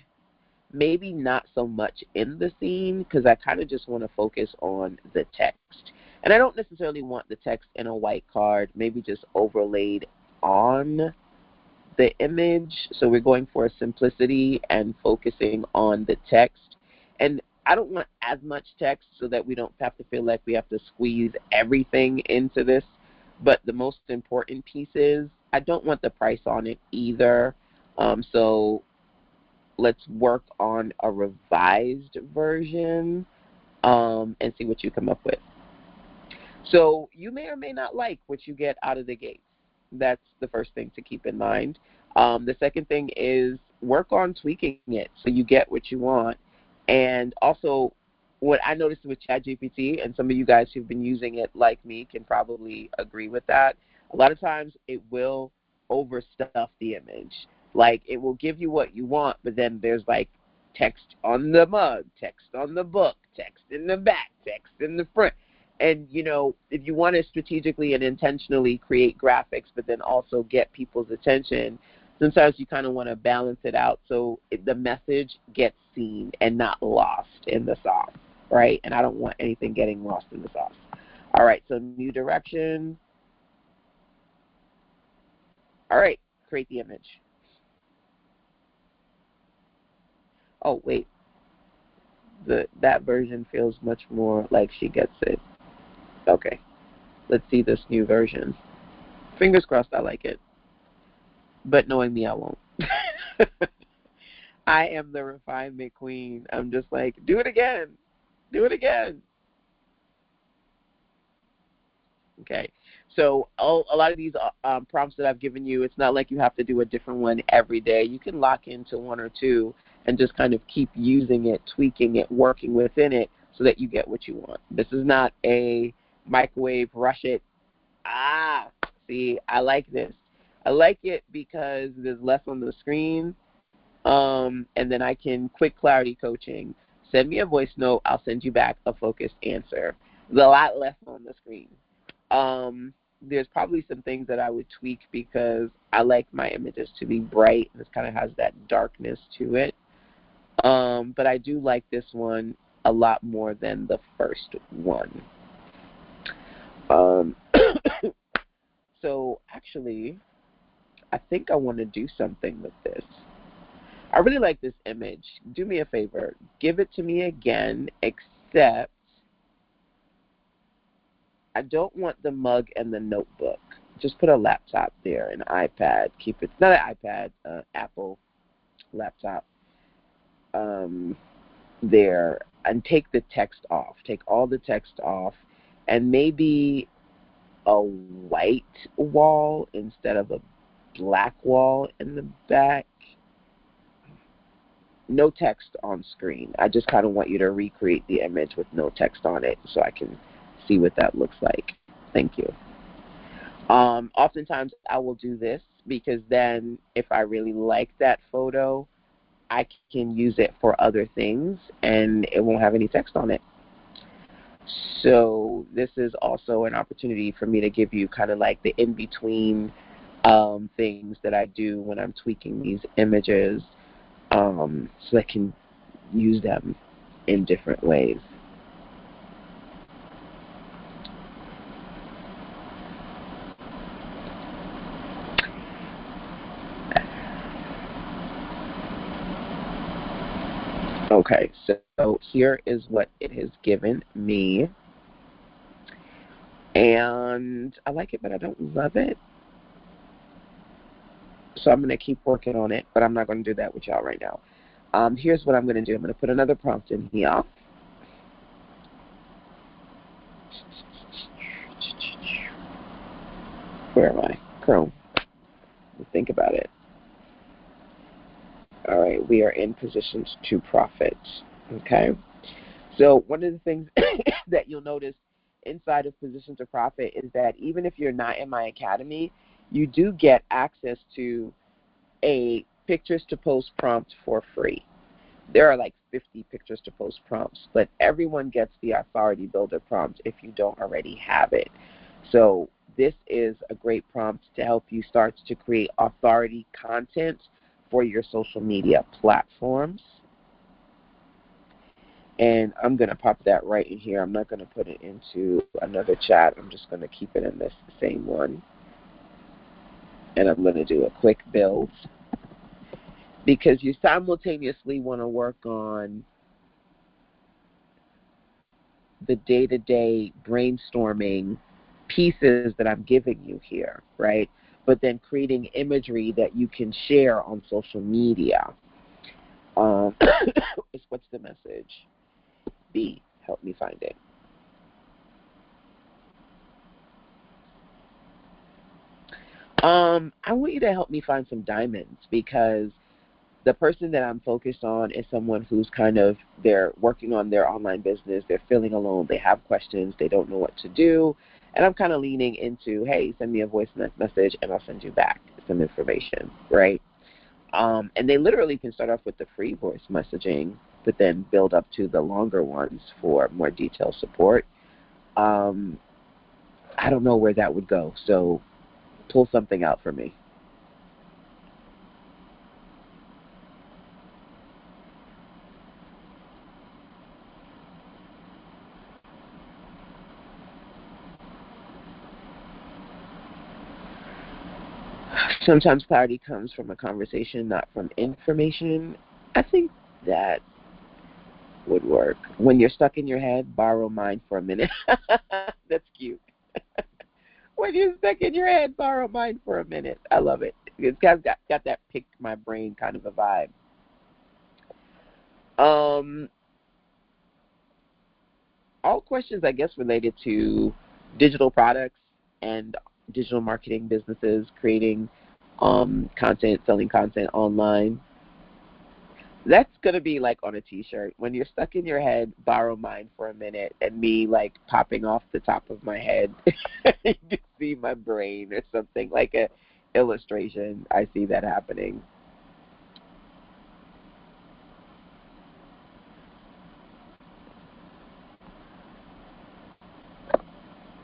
maybe not so much in the scene because I kind of just want to focus on the text. And I don't necessarily want the text in a white card, maybe just overlaid on the image. So we're going for simplicity and focusing on the text. And I don't want as much text so that we don't have to feel like we have to squeeze everything into this. But the most important piece is I don't want the price on it either. So let's work on a revised version and see what you come up with. So you may or may not like what you get out of the gate. That's the first thing to keep in mind. The second thing is work on tweaking it so you get what you want. And also, what I noticed with ChatGPT, and some of you guys who've been using it like me can probably agree with that, a lot of times it will overstuff the image. Like, it will give you what you want, but then there's like text on the mug, text on the book, text in the back, text in the front. And, if you want to strategically and intentionally create graphics, but then also get people's attention, sometimes you kind of want to balance it out so the message gets seen and not lost in the sauce, right? And I don't want anything getting lost in the sauce. All right, so new direction. All right, create the image. Oh, wait. That version feels much more like she gets it. Okay, let's see this new version. Fingers crossed I like it. But knowing me, I won't. I am the refinement queen. I'm just like, do it again. Do it again. Okay. So a lot of these prompts that I've given you, it's not like you have to do a different one every day. You can lock into one or two and just kind of keep using it, tweaking it, working within it so that you get what you want. This is not a microwave, rush it. See, I like this. I like it because there's less on the screen, and then I can quick clarity coaching. Send me a voice note. I'll send you back a focused answer. There's a lot less on the screen. There's probably some things that I would tweak because I like my images to be bright. This kind of has that darkness to it. But I do like this one a lot more than the first one. So actually, I think I want to do something with this. I really like this image. Do me a favor. Give it to me again, except I don't want the mug and the notebook. Just put a laptop there, an iPad. Keep it, not an iPad, Apple laptop there. And take the text off. Take all the text off. And maybe a white wall instead of a black wall in the back. No text on screen. I just kind of want you to recreate the image with no text on it so I can see what that looks like. Thank you. Oftentimes I will do this because then if I really like that photo, I can use it for other things and it won't have any text on it. So this is also an opportunity for me to give you kind of like the in-between things that I do when I'm tweaking these images, so I can use them in different ways. Okay, so here is what it has given me. And I like it, but I don't love it. So I'm going to keep working on it, but I'm not going to do that with y'all right now. Here's what I'm going to do. I'm going to put another prompt in here. Where am I? Chrome. Think about it. All right, we are in positions to profit. Okay? So one of the things that you'll notice inside of Position to Profit is that even if you're not in my academy, you do get access to a pictures to post prompt for free. There are like 50 pictures to post prompts, but everyone gets the Authority Builder prompt if you don't already have it. So this is a great prompt to help you start to create authority content for your social media platforms. And I'm going to pop that right in here. I'm not going to put it into another chat. I'm just going to keep it in this same one. And I'm going to do a quick build because you simultaneously want to work on the day-to-day brainstorming pieces that I'm giving you here, right? But then creating imagery that you can share on social media. What's the message? B, help me find it. I want you to help me find some diamonds because the person that I'm focused on is someone who's they're working on their online business, they're feeling alone, they have questions, they don't know what to do, and I'm kind of leaning into, hey, send me a voice message and I'll send you back some information, right? And they literally can start off with the free voice messaging, but then build up to the longer ones for more detailed support. I don't know where that would go, so pull something out for me. Sometimes clarity comes from a conversation, not from information. I think that would work. When you're stuck in your head, borrow mine for a minute. That's cute. When you're stuck in your head, borrow mine for a minute. I love it. It's got that pick my brain kind of a vibe. All questions, I guess, related to digital products and digital marketing businesses, creating content, selling content online. That's going to be like on a t-shirt. When you're stuck in your head, borrow mine for a minute, and me like popping off the top of my head. You can see my brain or something, like a illustration. I see that happening.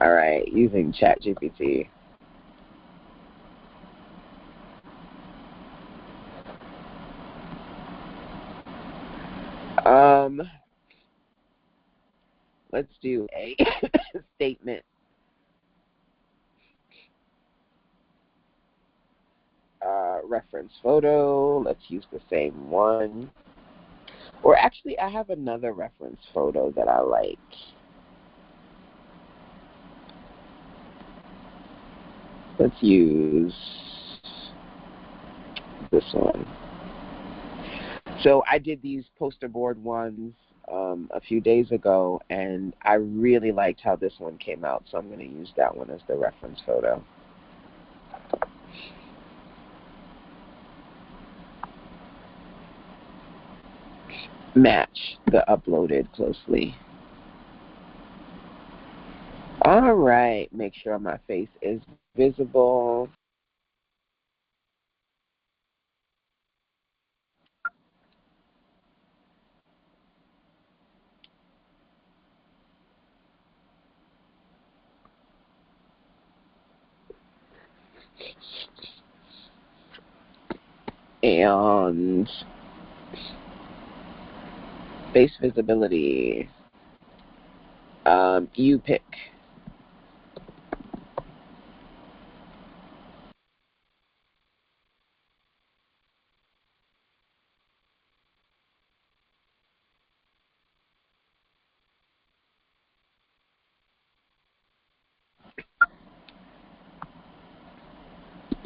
All right, using ChatGPT. Let's do a statement. Reference photo. Let's use the same one. Or actually, I have another reference photo that I like. Let's use this one. So I did these poster board ones a few days ago, and I really liked how this one came out, so I'm going to use that one as the reference photo. Match the uploaded closely. All right, make sure my face is visible. And face visibility, you pick.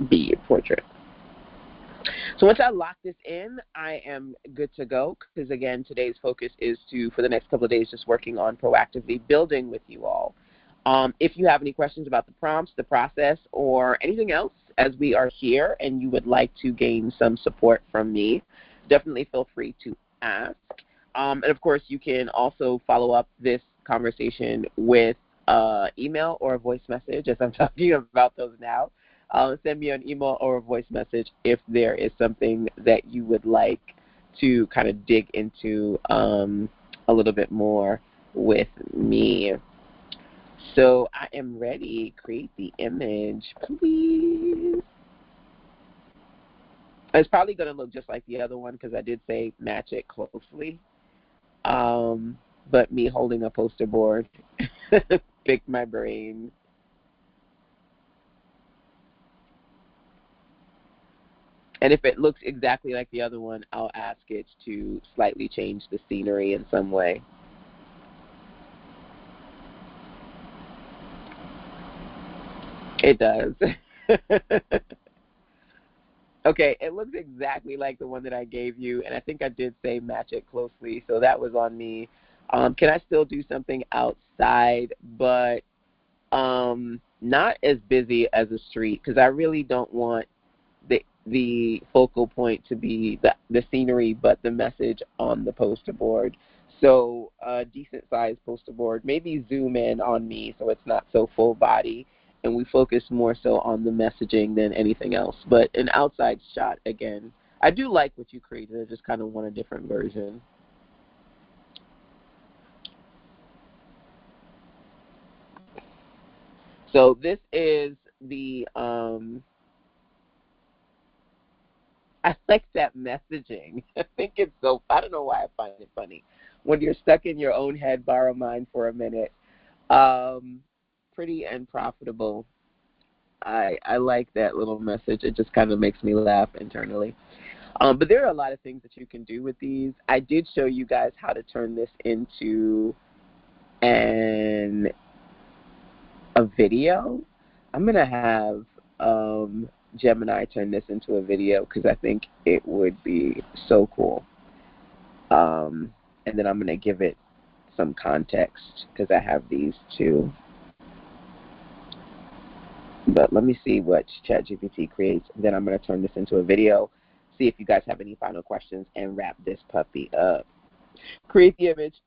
Be your portrait. So once I lock this in, I am good to go because, again, today's focus is for the next couple of days, just working on proactively building with you all. If you have any questions about the prompts, the process, or anything else as we are here and you would like to gain some support from me, definitely feel free to ask. And, of course, you can also follow up this conversation with email or a voice message, as I'm talking about those now. Send me an email or a voice message if there is something that you would like to kind of dig into a little bit more with me. So I am ready. Create the image, please. It's probably going to look just like the other one because I did say match it closely. But me holding a poster board, pick my brain. And if it looks exactly like the other one, I'll ask it to slightly change the scenery in some way. It does. Okay, it looks exactly like the one that I gave you, and I think I did say match it closely, so that was on me. Can I still do something outside, but Not as busy as a street, because I really don't want the focal point to be the scenery, but the message on the poster board. So a decent sized poster board, maybe zoom in on me so it's not so full body, and we focus more so on the messaging than anything else. But an outside shot, again, I do like what you created. I just kind of want a different version. So this is the, I like that messaging. I think it's so, I don't know why I find it funny. When you're stuck in your own head, borrow mine for a minute. Pretty and profitable. I like that little message. It just kind of makes me laugh internally. But there are a lot of things that you can do with these. I did show you guys how to turn this into a video. I'm going to have Gemini turn this into a video because I think it would be so cool. And then I'm going to give it some context because I have these too. But let me see what ChatGPT creates. Then I'm going to turn this into a video, see if you guys have any final questions, and wrap this puppy up. Create the image.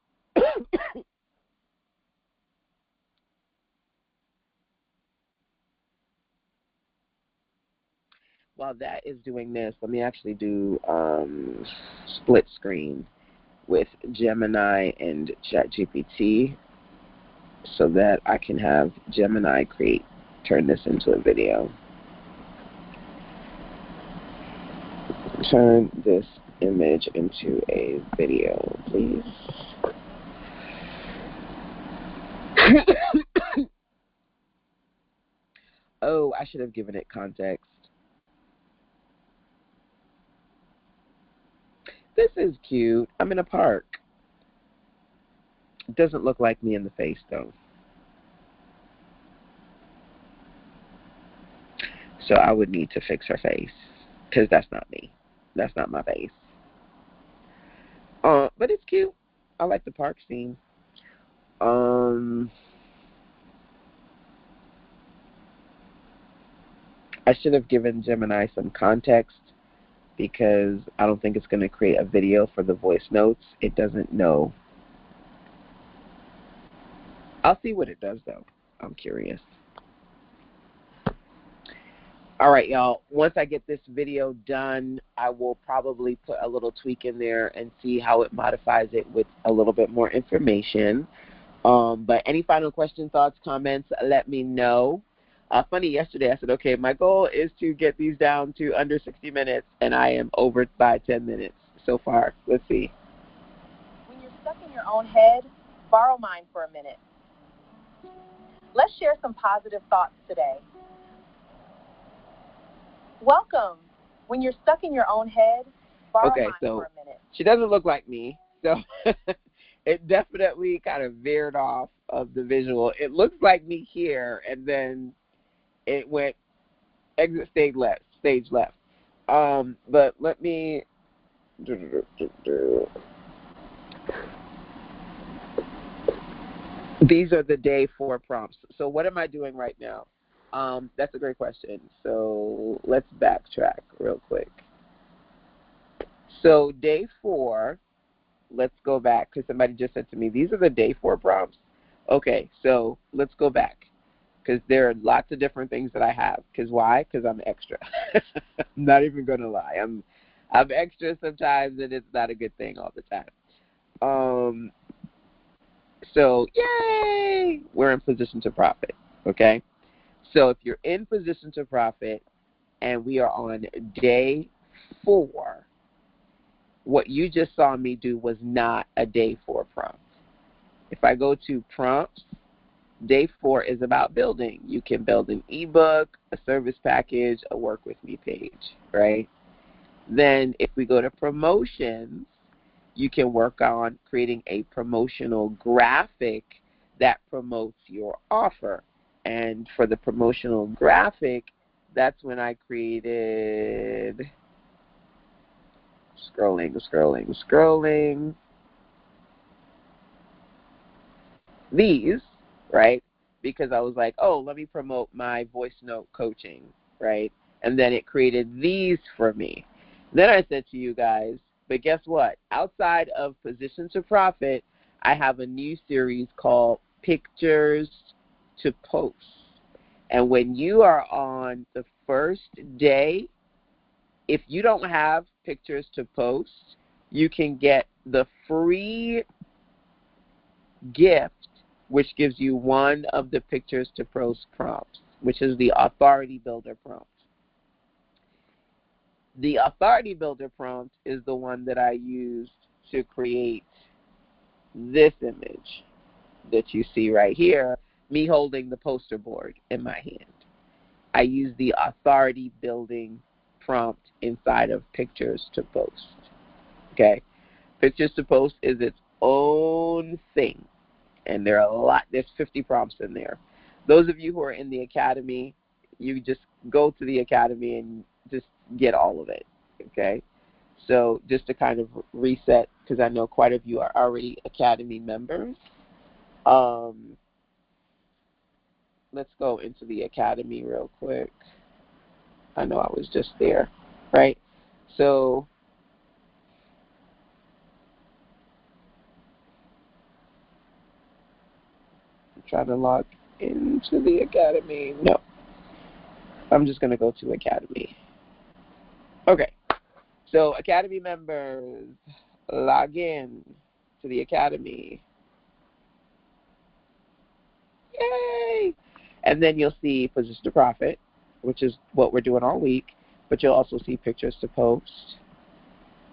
While that is doing this, let me actually do split screen with Gemini and ChatGPT so that I can have Gemini turn this into a video. Turn this image into a video, please. Oh, I should have given it context. This is cute. I'm in a park. It doesn't look like me in the face, though. So I would need to fix her face, because that's not me. That's not my face. But it's cute. I like the park scene. I should have given Gemini some context because I don't think it's going to create a video for the voice notes. It doesn't know. I'll see what it does, though. I'm curious. All right, y'all. Once I get this video done, I will probably put a little tweak in there and see how it modifies it with a little bit more information. But any final questions, thoughts, comments, let me know. Funny, yesterday I said, okay, my goal is to get these down to under 60 minutes, and I am over by 10 minutes so far. Let's see. When you're stuck in your own head, borrow mine for a minute. Let's share some positive thoughts today. Welcome. When you're stuck in your own head, borrow mine for a minute. She doesn't look like me, so it definitely kind of veered off of the visual. It looks like me here, and then it went exit stage left. But let me These are the day 4 prompts. So what am I doing right now? That's a great question. So let's backtrack real quick. So day 4, let's go back because somebody just said to me, these are the day 4 prompts. Okay, so let's go back because there are lots of different things that I have. Because why? Because I'm extra. I'm not even going to lie. I'm extra sometimes, and it's not a good thing all the time. So, yay! We're in position to profit, okay? So if you're in position to profit and we are on day 4, what you just saw me do was not a day 4 prompt. If I go to prompts, day 4 is about building. You can build an ebook, a service package, a work with me page, right? Then if we go to promotions, you can work on creating a promotional graphic that promotes your offer. And for the promotional graphic, that's when I created scrolling these, right? because I was like, oh, let me promote my voice note coaching, right? And then it created these for me. Then I said to you guys, but guess what? Outside of Position to Profit, I have a new series called Pictures to Post. And when you are on the first day, if you don't have Pictures to Post, you can get the free gift, which gives you one of the Pictures to Post prompts, which is the Authority Builder prompt. The Authority Builder prompt is the one that I used to create this image that you see right here, me holding the poster board in my hand. I use the Authority Building prompt inside of Pictures to Post. Okay? Pictures to Post is its own thing, and there's 50 prompts in there. Those of you who are in the Academy, you just go to the Academy and just get all of it, okay? So just to kind of reset, because I know quite a few are already Academy members, let's go into the Academy real quick. I know I was just there, right? So try to log into the Academy. No, I'm just going to go to Academy. Okay, so Academy members, log in to the Academy. Yay! And then you'll see Position to Profit, which is what we're doing all week, but you'll also see Pictures to Post.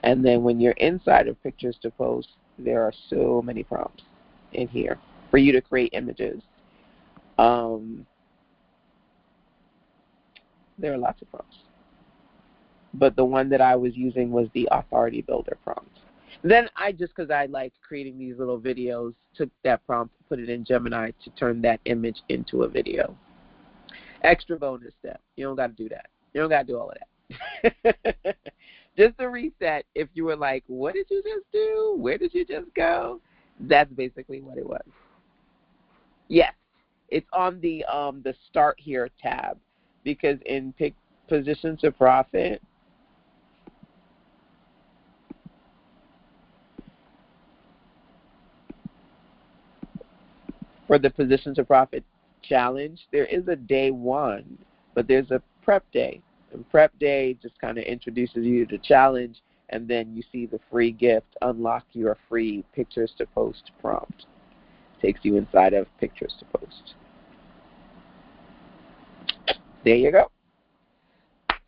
And then when you're inside of Pictures to Post, there are so many prompts in here for you to create images. There are lots of prompts. But the one that I was using was the Authority Builder prompt. Then I, just because I liked creating these little videos, took that prompt, put it in Gemini to turn that image into a video. Extra bonus step. You don't got to do that. You don't got to do all of that. Just a reset. If you were like, what did you just do? Where did you just go? That's basically what it was. Yes, it's on the Start Here tab, because in Position to Profit, for the Position to Profit challenge, there is a day one, but there's a prep day. And prep day just kind of introduces you to the challenge, and then you see the free gift, unlock your free Pictures to Post prompt. Takes you inside of Pictures to Post. There you go.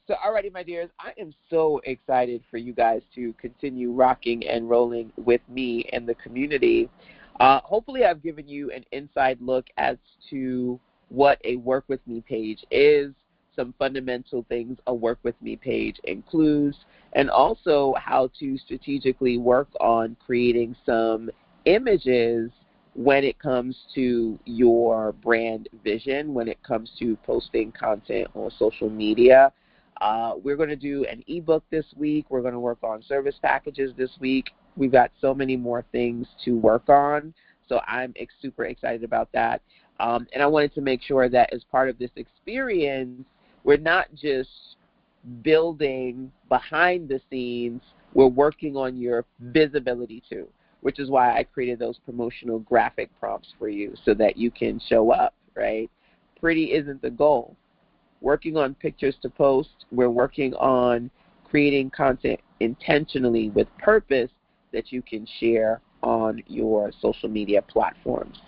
So, alrighty, my dears, I am so excited for you guys to continue rocking and rolling with me and the community. Hopefully, I've given you an inside look as to what a Work With Me page is, some fundamental things a Work With Me page includes, and also how to strategically work on creating some images when it comes to your brand vision, when it comes to posting content on social media. We're going to do an ebook this week. We're going to work on service packages this week. We've got so many more things to work on, so I'm super excited about that. And I wanted to make sure that as part of this experience, we're not just building behind the scenes, we're working on your visibility too, which is why I created those promotional graphic prompts for you so that you can show up, right? Pretty isn't the goal. Working on Pictures to Post, we're working on creating content intentionally with purpose that you can share on your social media platforms.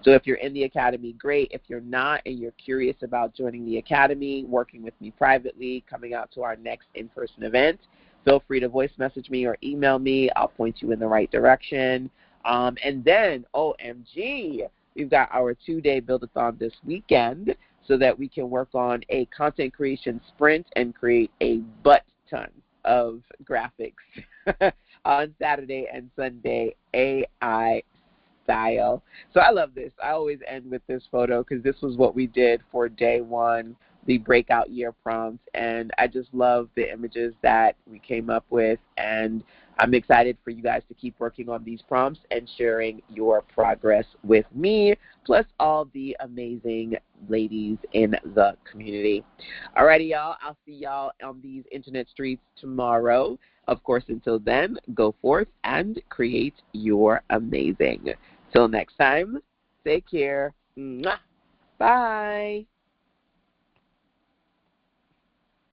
So if you're in the Academy, great. If you're not and you're curious about joining the Academy, working with me privately, coming out to our next in-person event, feel free to voice message me or email me. I'll point you in the right direction. And then, OMG, we've got our 2-day Build-a-thon this weekend so that we can work on a content creation sprint and create a butt ton of graphics on Saturday and Sunday, AI style. So I love this. I always end with this photo because this was what we did for day one, the breakout year prompt, and I just love the images that we came up with, and I'm excited for you guys to keep working on these prompts and sharing your progress with me, plus all the amazing ladies in the community. Alrighty, y'all. I'll see y'all on these internet streets tomorrow. Of course, until then, go forth and create your amazing. Till next time, take care. Mwah. Bye.